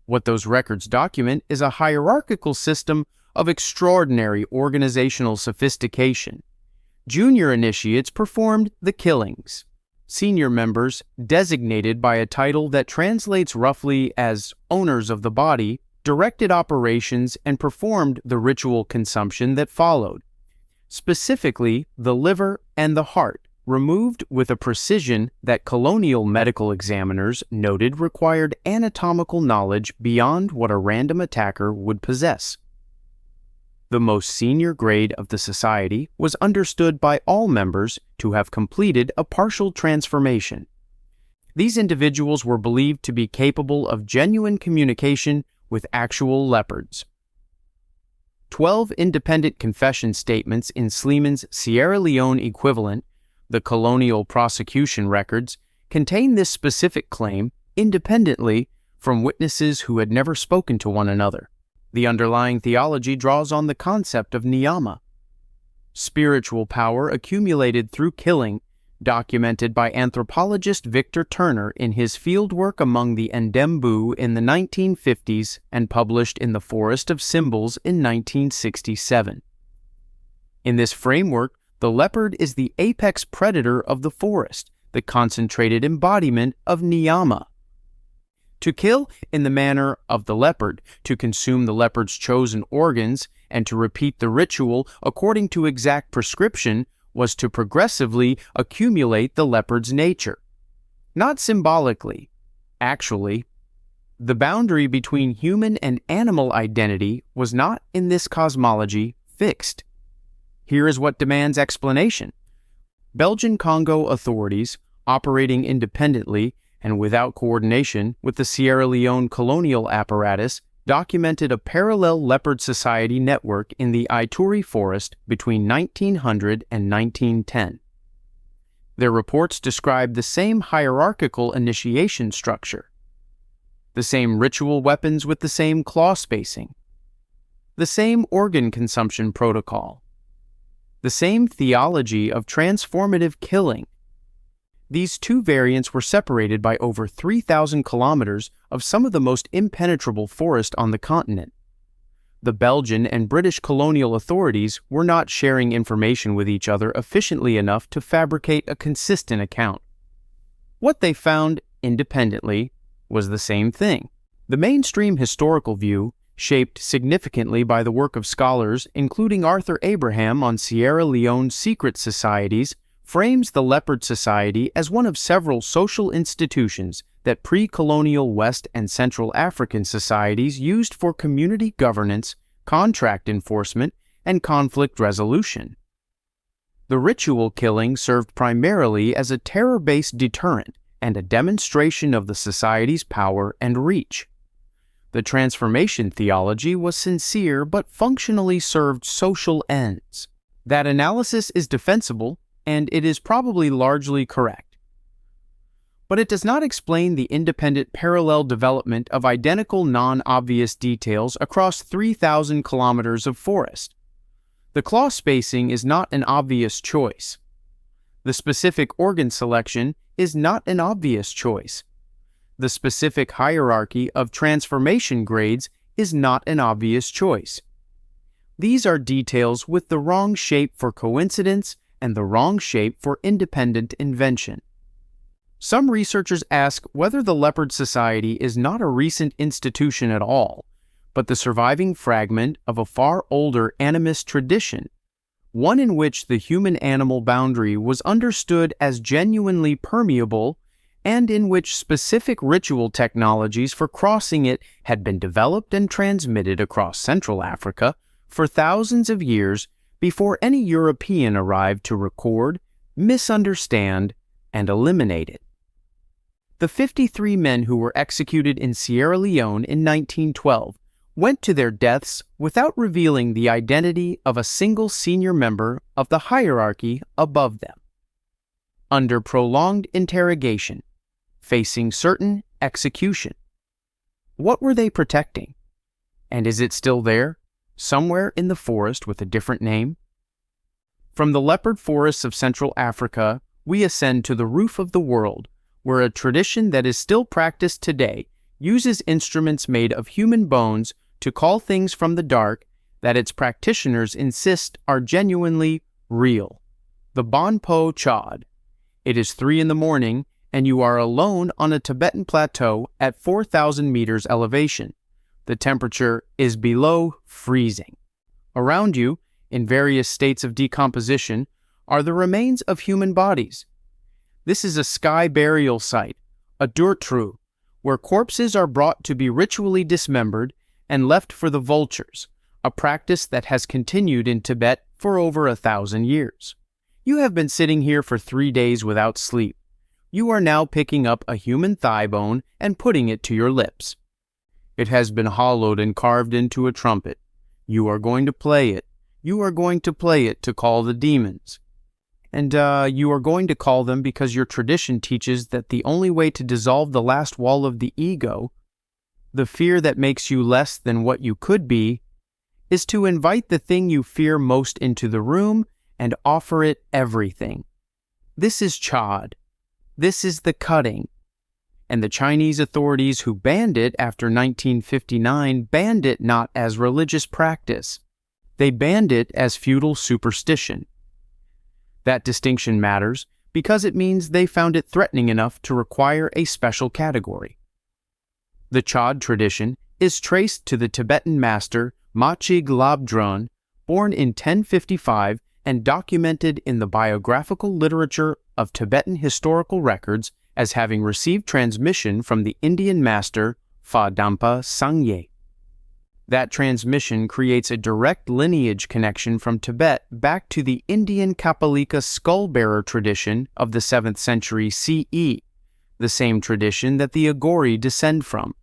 What those records document is a hierarchical system of extraordinary organizational sophistication. Junior initiates performed the killings. Senior members, designated by a title that translates roughly as owners of the body, directed operations and performed the ritual consumption that followed. Specifically, the liver and the heart, removed with a precision that colonial medical examiners noted required anatomical knowledge beyond what a random attacker would possess. The most senior grade of the society was understood by all members to have completed a partial transformation. These individuals were believed to be capable of genuine communication with actual leopards. 12 independent confession statements in Sleeman's Sierra Leone equivalent, the colonial prosecution records, contain this specific claim independently from witnesses who had never spoken to one another. The underlying theology draws on the concept of niyama, spiritual power accumulated through killing, documented by anthropologist Victor Turner in his fieldwork among the Ndembu in the 1950s and published in The Forest of Symbols in 1967. In this framework, the leopard is the apex predator of the forest, the concentrated embodiment of niyama. To kill in the manner of the leopard, to consume the leopard's chosen organs, and to repeat the ritual according to exact prescription was to progressively accumulate the leopard's nature. Not symbolically, actually. The boundary between human and animal identity was not in this cosmology fixed. Here is what demands explanation. Belgian Congo authorities, operating independently and without coordination with the Sierra Leone colonial apparatus, documented a parallel leopard society network in the Ituri forest between 1900 and 1910. Their reports describe the same hierarchical initiation structure, the same ritual weapons with the same claw spacing, the same organ consumption protocol, the same theology of transformative killing. These two variants were separated by over 3,000 kilometers of some of the most impenetrable forest on the continent. The Belgian and British colonial authorities were not sharing information with each other efficiently enough to fabricate a consistent account. What they found independently was the same thing. The mainstream historical view, shaped significantly by the work of scholars including Arthur Abraham on Sierra Leone secret societies, frames the leopard society as one of several social institutions that pre-colonial West and Central African societies used for community governance, contract enforcement, and conflict resolution. The ritual killing served primarily as a terror-based deterrent and a demonstration of the society's power and reach. The transformation theology was sincere but functionally served social ends. That analysis is defensible, and it is probably largely correct. But it does not explain the independent parallel development of identical non-obvious details across 3,000 kilometers of forest. The claw spacing is not an obvious choice. The specific organ selection is not an obvious choice. The specific hierarchy of transformation grades is not an obvious choice. These are details with the wrong shape for coincidence and the wrong shape for independent invention. Some researchers ask whether the leopard society is not a recent institution at all, but the surviving fragment of a far older animist tradition, one in which the human-animal boundary was understood as genuinely permeable and in which specific ritual technologies for crossing it had been developed and transmitted across Central Africa for thousands of years before any European arrived to record, misunderstand, and eliminate it. The 53 men who were executed in Sierra Leone in 1912 went to their deaths without revealing the identity of a single senior member of the hierarchy above them. Under prolonged interrogation, facing certain execution. What were they protecting? And is it still there, somewhere in the forest with a different name? From the leopard forests of Central Africa, we ascend to the roof of the world, where a tradition that is still practiced today uses instruments made of human bones to call things from the dark that its practitioners insist are genuinely real. The Bonpo Chod. It is 3 a.m, and you are alone on a Tibetan plateau at 4,000 meters elevation. The temperature is below freezing. Around you, in various states of decomposition, are the remains of human bodies. This is a sky burial site, a durtru, where corpses are brought to be ritually dismembered and left for the vultures, a practice that has continued in Tibet for over 1,000 years. You have been sitting here for 3 days without sleep, You are now picking up a human thigh bone and putting it to your lips. It has been hollowed and carved into a trumpet. You are going to play it. You are going to play it to call the demons. And you are going to call them because your tradition teaches that the only way to dissolve the last wall of the ego, the fear that makes you less than what you could be, is to invite the thing you fear most into the room and offer it everything. This is chod. This is the cutting. And the Chinese authorities who banned it after 1959 banned it not as religious practice. They banned it as feudal superstition. That distinction matters because it means they found it threatening enough to require a special category. The chod tradition is traced to the Tibetan master Machig Labdrön, born in 1055 and documented in the biographical literature of Tibetan historical records as having received transmission from the Indian master Fa Dampa Sangye. That transmission creates a direct lineage connection from Tibet back to the Indian Kapalika skull-bearer tradition of the 7th century CE, the same tradition that the Agori descend from.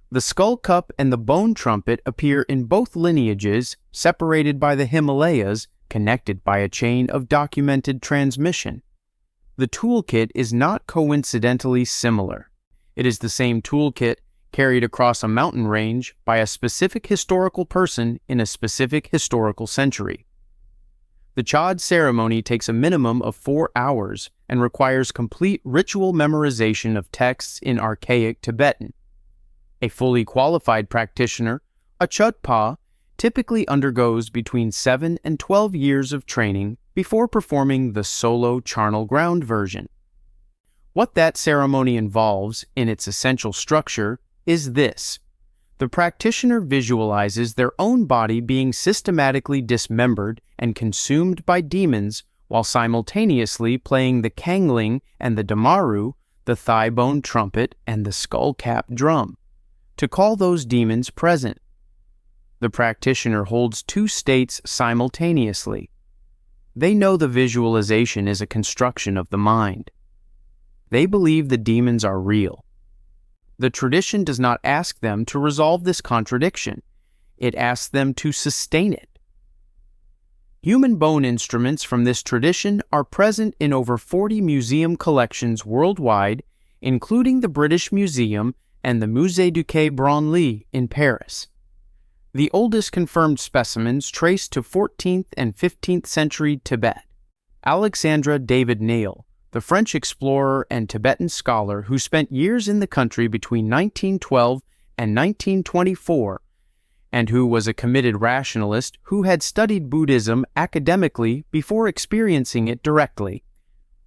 The skull cup and the bone trumpet appear in both lineages, separated by the Himalayas, connected by a chain of documented transmission. The toolkit is not coincidentally similar. It is the same toolkit carried across a mountain range by a specific historical person in a specific historical century. The chod ceremony takes a minimum of 4 hours and requires complete ritual memorization of texts in archaic Tibetan. A fully qualified practitioner, a chudpa, typically undergoes between 7 and 12 years of training before performing the solo charnel ground version. What that ceremony involves in its essential structure is this. The practitioner visualizes their own body being systematically dismembered and consumed by demons while simultaneously playing the kangling and the damaru, the thigh bone trumpet and the skull cap drum, to call those demons present. The practitioner holds 2 states simultaneously. They know the visualization is a construction of the mind. They believe the demons are real. The tradition does not ask them to resolve this contradiction. It asks them to sustain it. Human bone instruments from this tradition are present in over 40 museum collections worldwide, including the British Museum and the Musée du Quai Branly in Paris. The oldest confirmed specimens trace to 14th and 15th century Tibet. Alexandre David Neil, the French explorer and Tibetan scholar who spent years in the country between 1912 and 1924, and who was a committed rationalist who had studied Buddhism academically before experiencing it directly,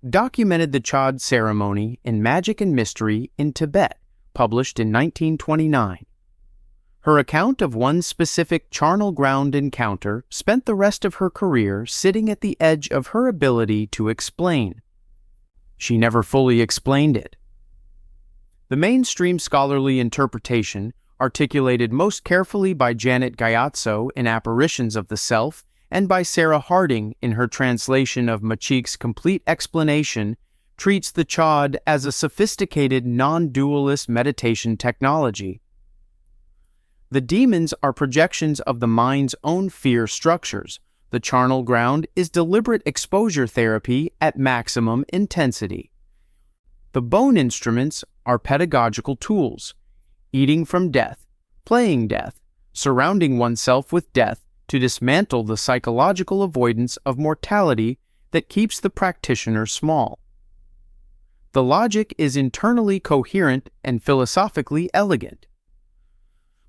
documented the chod ceremony in Magic and Mystery in Tibet, published in 1929. Her account of one specific charnel ground encounter spent the rest of her career sitting at the edge of her ability to explain. She never fully explained it. The mainstream scholarly interpretation, articulated most carefully by Janet Gaiazzo in Apparitions of the Self and by Sarah Harding in her translation of Machig's complete explanation, treats the chod as a sophisticated non-dualist meditation technology. The demons are projections of the mind's own fear structures. The charnel ground is deliberate exposure therapy at maximum intensity. The bone instruments are pedagogical tools, eating from death, playing death, surrounding oneself with death to dismantle the psychological avoidance of mortality that keeps the practitioner small. The logic is internally coherent and philosophically elegant.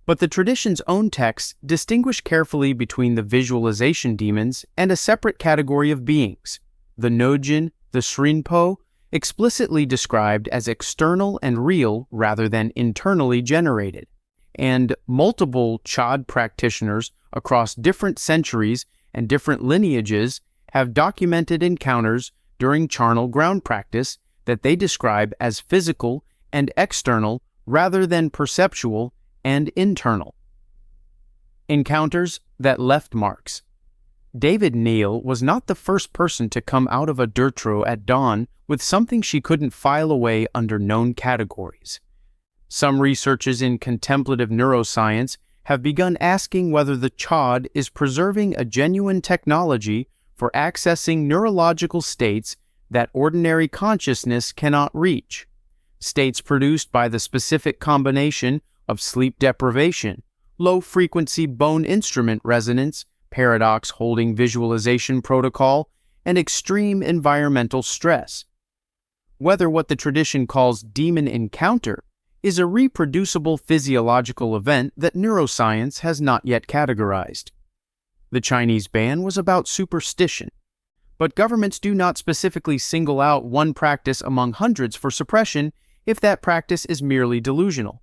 But the tradition's own texts distinguish carefully between the visualization demons and a separate category of beings, the Nojin, the Srinpo, explicitly described as external and real rather than internally generated, and multiple chod practitioners across different centuries and different lineages have documented encounters during charnel ground practice that they describe as physical and external rather than perceptual and internal. Encounters that left marks. David Neal was not the first person to come out of a dirt row at dawn with something she couldn't file away under known categories. Some researchers in contemplative neuroscience have begun asking whether the chod is preserving a genuine technology for accessing neurological states that ordinary consciousness cannot reach, states produced by the specific combination of sleep deprivation, low-frequency bone instrument resonance, paradox-holding visualization protocol, and extreme environmental stress. Whether what the tradition calls demon encounter is a reproducible physiological event that neuroscience has not yet categorized. The Chinese ban was about superstition, but governments do not specifically single out one practice among hundreds for suppression if that practice is merely delusional.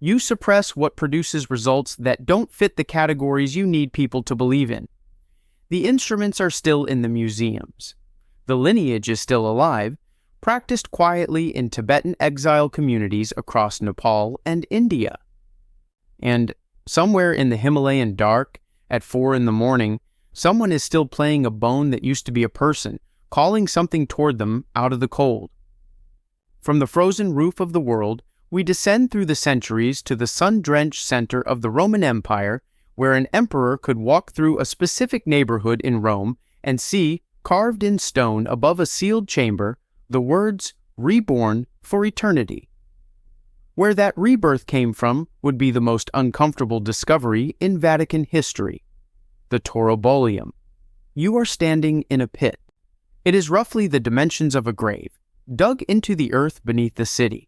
You suppress what produces results that don't fit the categories you need people to believe in. The instruments are still in the museums. The lineage is still alive, practiced quietly in Tibetan exile communities across Nepal and India. And somewhere in the Himalayan dark, at 4 a.m, someone is still playing a bone that used to be a person, calling something toward them out of the cold. From the frozen roof of the world, we descend through the centuries to the sun-drenched center of the Roman Empire, where an emperor could walk through a specific neighborhood in Rome and see, carved in stone above a sealed chamber, the words, "Reborn for eternity." Where that rebirth came from would be the most uncomfortable discovery in Vatican history: the Torobolium. You are standing in a pit. It is roughly the dimensions of a grave, dug into the earth beneath the city.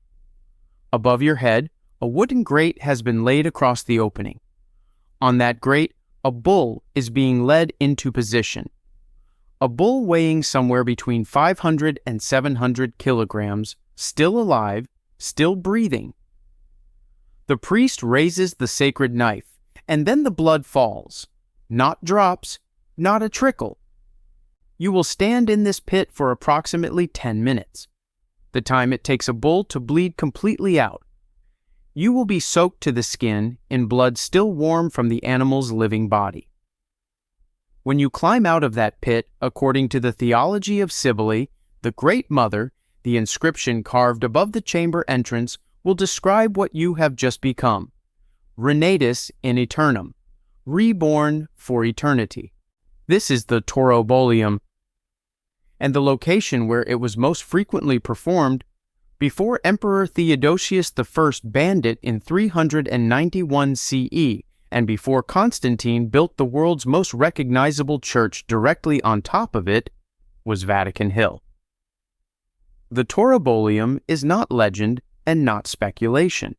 Above your head, a wooden grate has been laid across the opening. On that grate, a bull is being led into position. A bull weighing somewhere between 500 and 700 kilograms, still alive, still breathing. The priest raises the sacred knife, and then the blood falls. Not drops, not a trickle. You will stand in this pit for approximately 10 minutes, the time it takes a bull to bleed completely out. You will be soaked to the skin in blood still warm from the animal's living body. When you climb out of that pit, according to the theology of Cybele, the Great Mother, the inscription carved above the chamber entrance will describe what you have just become: Renatus in Eternum, reborn for eternity. This is the Torobolium, and the location where it was most frequently performed. Before Emperor Theodosius I banned it in 391 CE, and before Constantine built the world's most recognizable church directly on top of it, was Vatican Hill. The Torobolium is not legend and not speculation.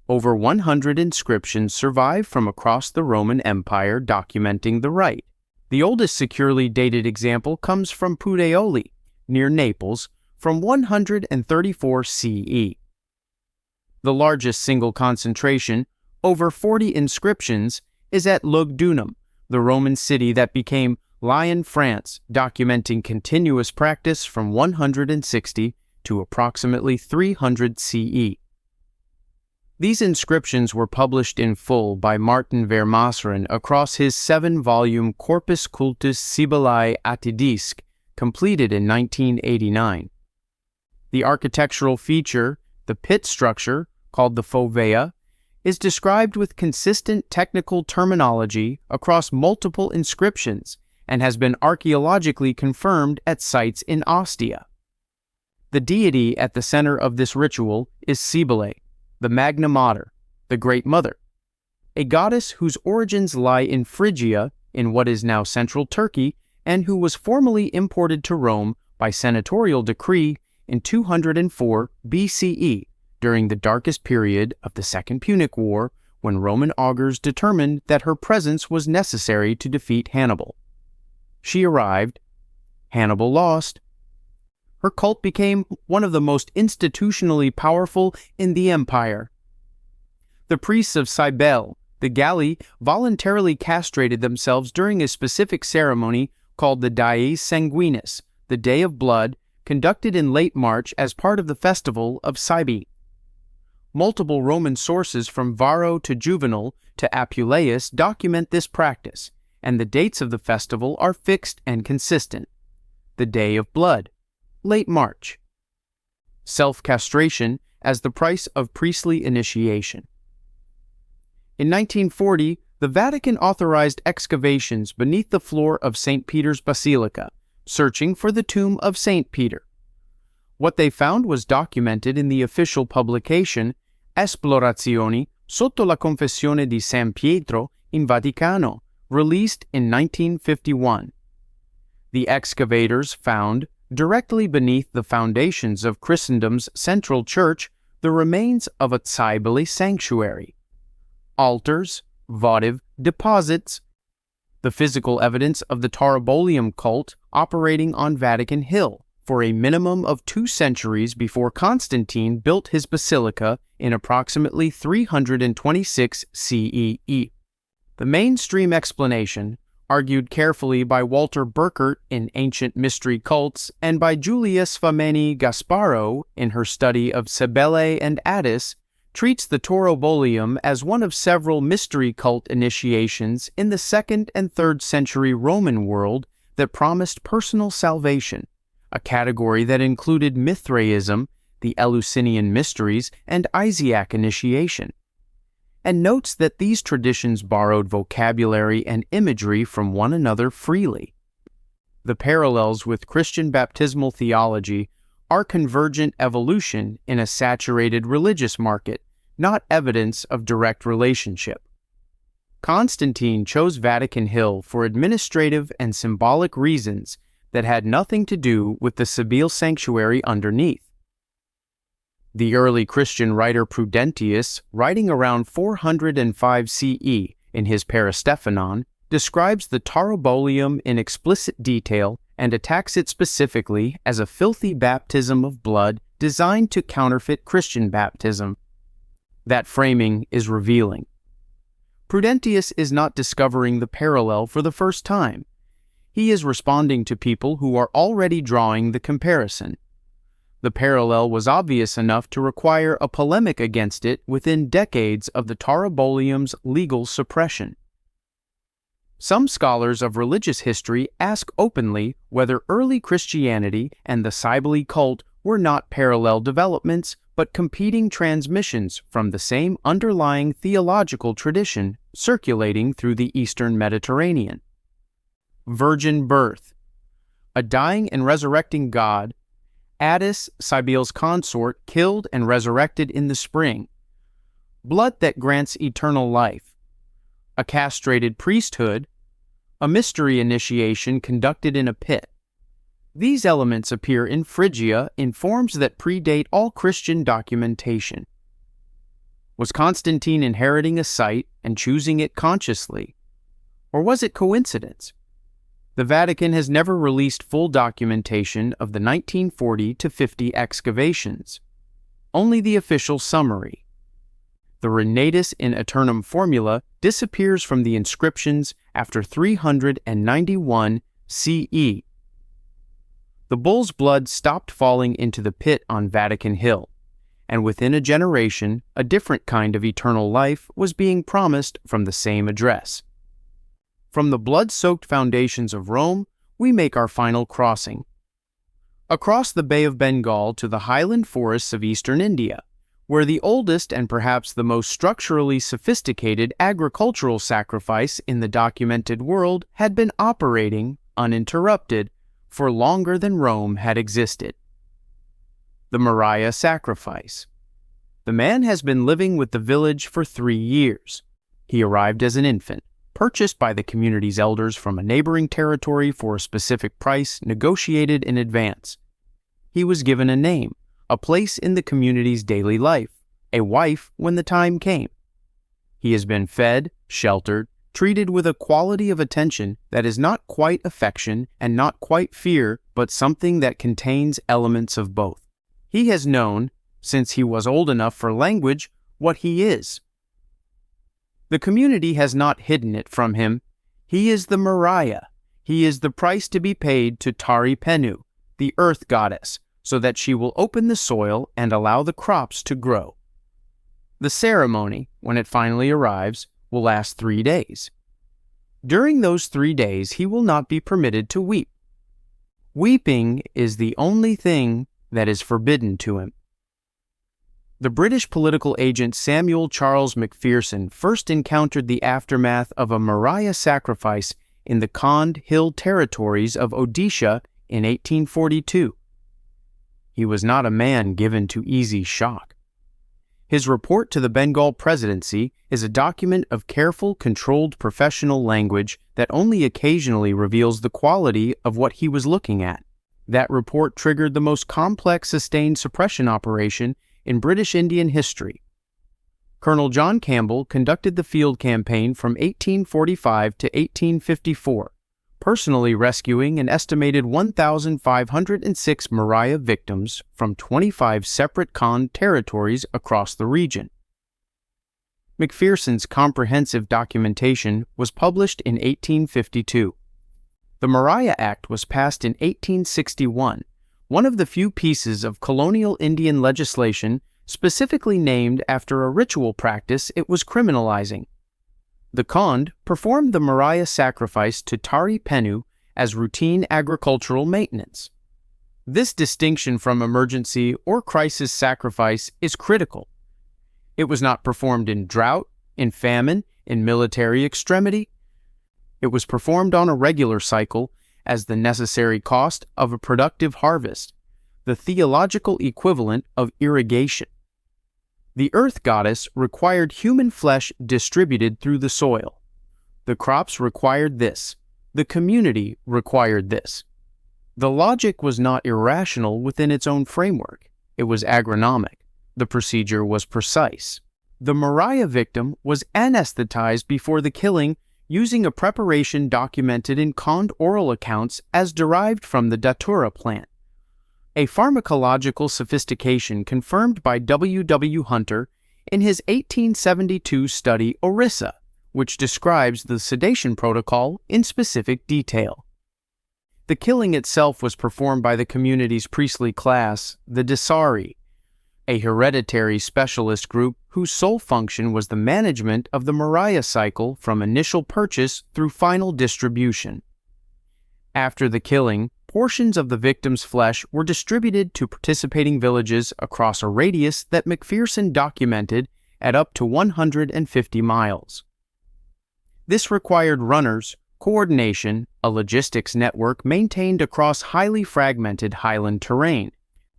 Over 100 inscriptions survive from across the Roman Empire documenting the rite. The oldest securely dated example comes from Puteoli, near Naples, from 134 CE. The largest single concentration, over 40 inscriptions, is at Lugdunum, the Roman city that became Lyon, France, documenting continuous practice from 160 to approximately 300 CE. These inscriptions were published in full by Martin Vermaseren across his 7-volume Corpus Cultus Sibyllae Attidisque, completed in 1989. The architectural feature, the pit structure, called the fovea, is described with consistent technical terminology across multiple inscriptions and has been archaeologically confirmed at sites in Ostia. The deity at the center of this ritual is Cybele, the Magna Mater, the Great Mother, a goddess whose origins lie in Phrygia, in what is now central Turkey, and who was formally imported to Rome by senatorial decree in 204 BCE, during the darkest period of the Second Punic War, when Roman augurs determined that her presence was necessary to defeat Hannibal. She arrived, Hannibal lost. Her cult became one of the most institutionally powerful in the empire. The priests of Cybele, the Galli, voluntarily castrated themselves during a specific ceremony called the Dies Sanguinis, the Day of Blood, conducted in late March as part of the festival of Cybele. Multiple Roman sources from Varro to Juvenal to Apuleius document this practice, and the dates of the festival are fixed and consistent. The Day of Blood, late March. Self-castration as the price of priestly initiation. In 1940, the Vatican authorized excavations beneath the floor of St. Peter's Basilica, searching for the tomb of St. Peter. What they found was documented in the official publication Esplorazioni sotto la confessione di San Pietro in Vaticano, released in 1951. The excavators found, directly beneath the foundations of Christendom's central church, the remains of a Cybele sanctuary. Altars, votive deposits, the physical evidence of the Taurobolium cult operating on Vatican Hill for a minimum of 2 centuries before Constantine built his basilica in approximately 326 CE. The mainstream explanation, argued carefully by Walter Burkert in Ancient Mystery Cults and by Giulia Sfameni Gasparo in her study of Cybele and Attis, treats the Taurobolium as one of several mystery cult initiations in the 2nd and 3rd century Roman world that promised personal salvation, a category that included Mithraism, the Eleusinian Mysteries, and Isiac initiation, and notes that these traditions borrowed vocabulary and imagery from one another freely. The parallels with Christian baptismal theology are convergent evolution in a saturated religious market, not evidence of direct relationship. Constantine chose Vatican Hill for administrative and symbolic reasons that had nothing to do with the Cybele sanctuary underneath. The early Christian writer Prudentius, writing around 405 CE in his Parastephanon, describes the Taurobolium in explicit detail and attacks it specifically as a filthy baptism of blood designed to counterfeit Christian baptism. That framing is revealing. Prudentius is not discovering the parallel for the first time. He is responding to people who are already drawing the comparison. The parallel was obvious enough to require a polemic against it within decades of the Taurobolium's legal suppression. Some scholars of religious history ask openly whether early Christianity and the Cybele cult were not parallel developments, but competing transmissions from the same underlying theological tradition circulating through the Eastern Mediterranean. Virgin birth. A dying and resurrecting god, Attis, Cybele's consort, killed and resurrected in the spring. Blood that grants eternal life. A castrated priesthood. A mystery initiation conducted in a pit. These elements appear in Phrygia in forms that predate all Christian documentation. Was Constantine inheriting a site and choosing it consciously? Or was it coincidence? The Vatican has never released full documentation of the 1940 to 50 excavations, only the official summary. The Renatus in Aeternum formula disappears from the inscriptions after 391 CE. The bull's blood stopped falling into the pit on Vatican Hill, and within a generation, a different kind of eternal life was being promised from the same address. From the blood-soaked foundations of Rome, we make our final crossing. Across the Bay of Bengal to the highland forests of eastern India, where the oldest and perhaps the most structurally sophisticated agricultural sacrifice in the documented world had been operating, uninterrupted, for longer than Rome had existed. The Moriah sacrifice. The man has been living with the village for 3 years. He arrived as an infant, purchased by the community's elders from a neighboring territory for a specific price negotiated in advance. He was given a name, a place in the community's daily life, a wife when the time came. He has been fed, sheltered, treated with a quality of attention that is not quite affection and not quite fear, but something that contains elements of both. He has known, since he was old enough for language, what he is. The community has not hidden it from him. He is the Moriah. He is the price to be paid to Tari Penu, the earth goddess, so that she will open the soil and allow the crops to grow. The ceremony, when it finally arrives, will last 3 days. During those 3 days, he will not be permitted to weep. Weeping is the only thing that is forbidden to him. The British political agent Samuel Charles Macpherson first encountered the aftermath of a Maria sacrifice in the Kond Hill territories of Odisha in 1842. He was not a man given to easy shock. His report to the Bengal presidency is a document of careful, controlled professional language that only occasionally reveals the quality of what he was looking at. That report triggered the most complex sustained suppression operation in British Indian history. Colonel John Campbell conducted the field campaign from 1845 to 1854, personally rescuing an estimated 1,506 Maria victims from 25 separate Kond territories across the region. Macpherson's comprehensive documentation was published in 1852. The Maria Act was passed in 1861, one of the few pieces of colonial Indian legislation specifically named after a ritual practice it was criminalizing. The Kond performed the Maria sacrifice to Tari Pennu as routine agricultural maintenance. This distinction from emergency or crisis sacrifice is critical. It was not performed in drought, in famine, in military extremity. It was performed on a regular cycle as the necessary cost of a productive harvest, the theological equivalent of irrigation. The earth goddess required human flesh distributed through the soil. The crops required this. The community required this. The logic was not irrational within its own framework. It was agronomic. The procedure was precise. The Maria victim was anesthetized before the killing using a preparation documented in Kond oral accounts as derived from the datura plant, a pharmacological sophistication confirmed by W. W. Hunter in his 1872 study Orissa, which describes the sedation protocol in specific detail. The killing itself was performed by the community's priestly class, the Desari, a hereditary specialist group whose sole function was the management of the Maria cycle from initial purchase through final distribution. After the killing, portions of the victim's flesh were distributed to participating villages across a radius that Macpherson documented at up to 150 miles. This required runners, coordination, a logistics network maintained across highly fragmented highland terrain.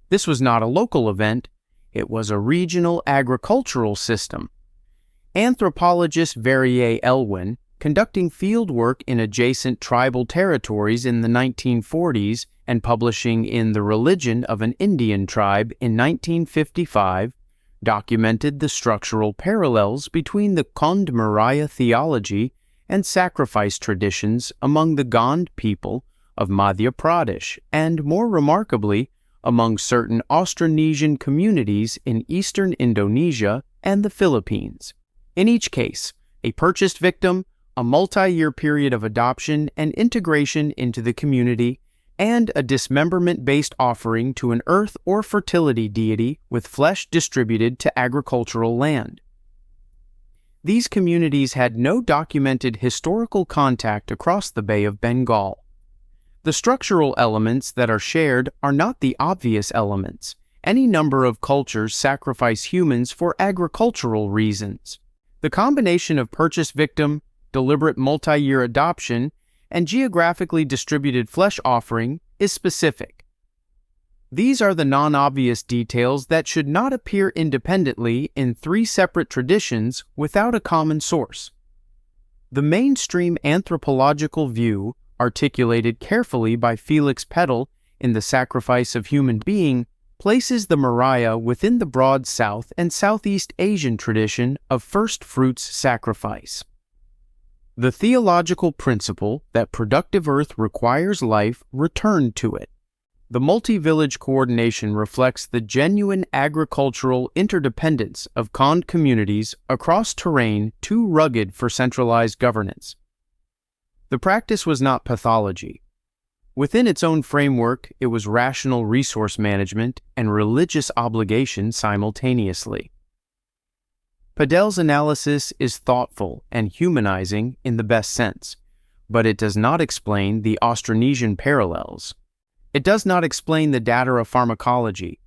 This was not a local event. It was a regional agricultural system. Anthropologist Verrier Elwin, conducting field work in adjacent tribal territories in the 1940s and publishing in The Religion of an Indian Tribe in 1955, documented the structural parallels between the Kond Maria theology and sacrifice traditions among the Gond people of Madhya Pradesh and, more remarkably, among certain Austronesian communities in eastern Indonesia and the Philippines. In each case, a purchased victim, a multi-year period of adoption and integration into the community, and a dismemberment-based offering to an earth or fertility deity with flesh distributed to agricultural land. These communities had no documented historical contact across the Bay of Bengal. The structural elements that are shared are not the obvious elements. Any number of cultures sacrifice humans for agricultural reasons. The combination of purchase victim, deliberate multi-year adoption, and geographically distributed flesh offering is specific. These are the non-obvious details that should not appear independently in three separate traditions without a common source. The mainstream anthropological view, articulated carefully by Felix Peddle in The Sacrifice of Human Being, places the Maria within the broad South and Southeast Asian tradition of first fruits sacrifice. The theological principle that productive earth requires life returned to it. The multi-village coordination reflects the genuine agricultural interdependence of Kond communities across terrain too rugged for centralized governance. The practice was not pathology. Within its own framework, it was rational resource management and religious obligation simultaneously. Peddle's analysis is thoughtful and humanizing in the best sense, but it does not explain the Austronesian parallels. It does not explain the data of pharmacology.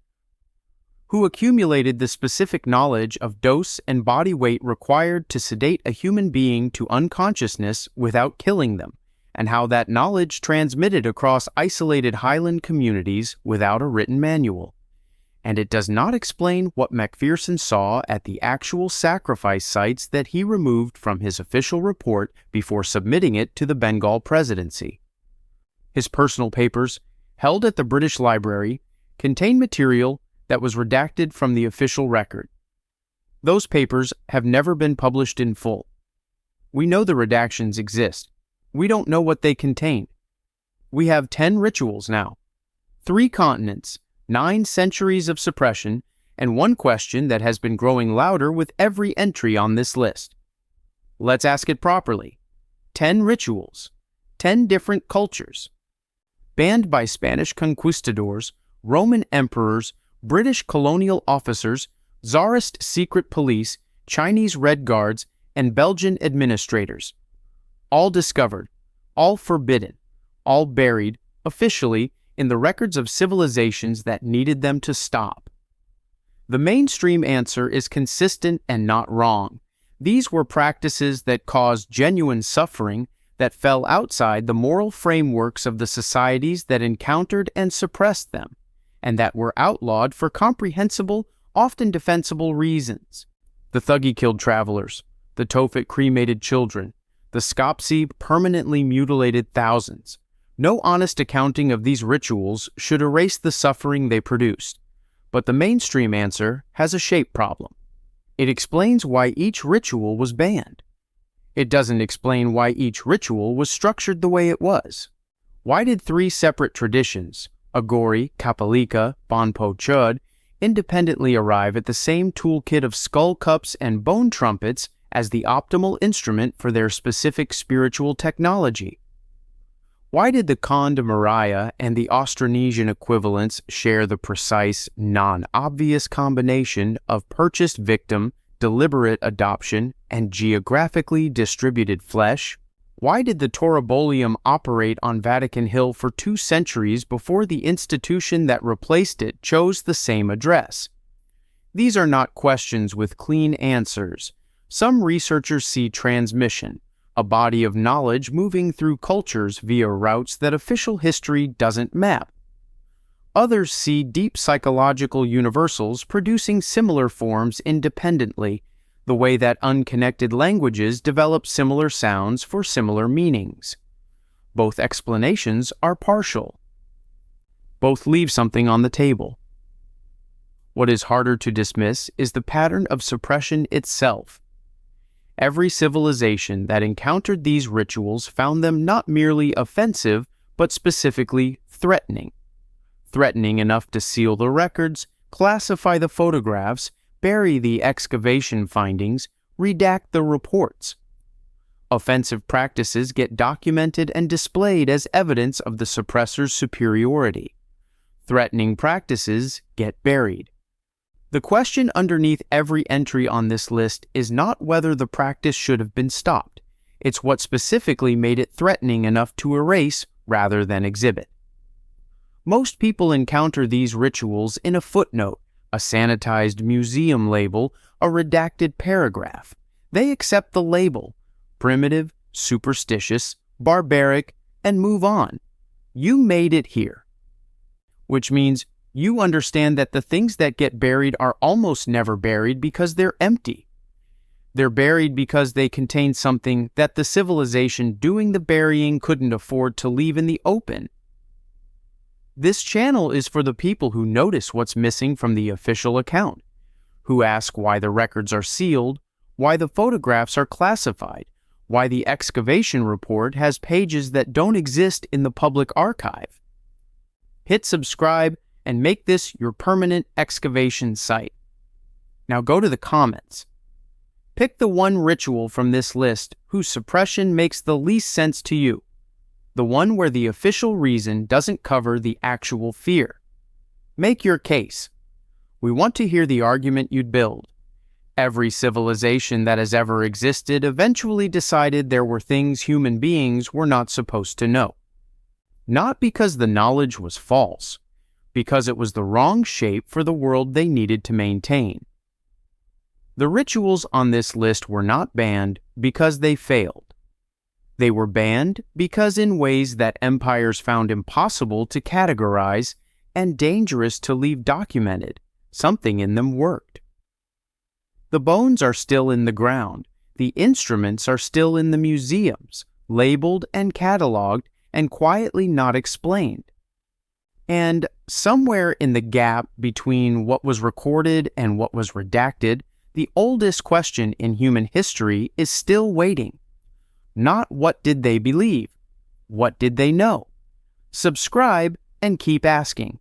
Who accumulated the specific knowledge of dose and body weight required to sedate a human being to unconsciousness without killing them, and how that knowledge transmitted across isolated highland communities without a written manual. And it does not explain what Macpherson saw at the actual sacrifice sites that he removed from his official report before submitting it to the Bengal presidency. His personal papers, held at the British Library, contain material that was redacted from the official record. Those papers have never been published in full. We know the redactions exist. We don't know what they contain. We have 10 rituals now, 3 continents, 9 centuries of suppression, and one question that has been growing louder with every entry on this list. Let's ask it properly. 10 rituals, 10 different cultures. Banned by Spanish conquistadors, Roman emperors, British colonial officers, Tsarist secret police, Chinese Red Guards, and Belgian administrators. All discovered, all forbidden, all buried, officially, in the records of civilizations that needed them to stop. The mainstream answer is consistent and not wrong. These were practices that caused genuine suffering that fell outside the moral frameworks of the societies that encountered and suppressed them, and that were outlawed for comprehensible, often defensible reasons. The Thuggee killed travelers, the Tophet cremated children, the Skopje permanently mutilated thousands. No honest accounting of these rituals should erase the suffering they produced, but the mainstream answer has a shape problem. It explains why each ritual was banned. It doesn't explain why each ritual was structured the way it was. Why did 3 separate traditions, Agori, Kapalika, Bonpo Chud, independently arrive at the same toolkit of skull cups and bone trumpets as the optimal instrument for their specific spiritual technology? Why did the Conde Maria and the Austronesian equivalents share the precise, non-obvious combination of purchased victim, deliberate adoption, and geographically distributed flesh? Why did the Torabolium operate on Vatican Hill for 2 centuries before the institution that replaced it chose the same address? These are not questions with clean answers. Some researchers see transmission, a body of knowledge moving through cultures via routes that official history doesn't map. Others see deep psychological universals producing similar forms independently, the way that unconnected languages develop similar sounds for similar meanings. Both explanations are partial. Both leave something on the table. What is harder to dismiss is the pattern of suppression itself. Every civilization that encountered these rituals found them not merely offensive, but specifically threatening. Threatening enough to seal the records, classify the photographs, bury the excavation findings, redact the reports. Offensive practices get documented and displayed as evidence of the suppressor's superiority. Threatening practices get buried. The question underneath every entry on this list is not whether the practice should have been stopped. It's what specifically made it threatening enough to erase rather than exhibit. Most people encounter these rituals in a footnote, a sanitized museum label, a redacted paragraph. They accept the label, primitive, superstitious, barbaric, and move on. You made it here. Which means you understand that the things that get buried are almost never buried because they're empty. They're buried because they contain something that the civilization doing the burying couldn't afford to leave in the open. This channel is for the people who notice what's missing from the official account, who ask why the records are sealed, why the photographs are classified, why the excavation report has pages that don't exist in the public archive. Hit subscribe and make this your permanent excavation site. Now go to the comments. Pick the one ritual from this list whose suppression makes the least sense to you. The one where the official reason doesn't cover the actual fear. Make your case. We want to hear the argument you'd build. Every civilization that has ever existed eventually decided there were things human beings were not supposed to know. Not because the knowledge was false, because it was the wrong shape for the world they needed to maintain. The rituals on this list were not banned because they failed. They were banned because in ways that empires found impossible to categorize and dangerous to leave documented, something in them worked. The bones are still in the ground. The instruments are still in the museums, labeled and cataloged and quietly not explained. And somewhere in the gap between what was recorded and what was redacted, the oldest question in human history is still waiting. Not what did they believe? What did they know? Subscribe and keep asking.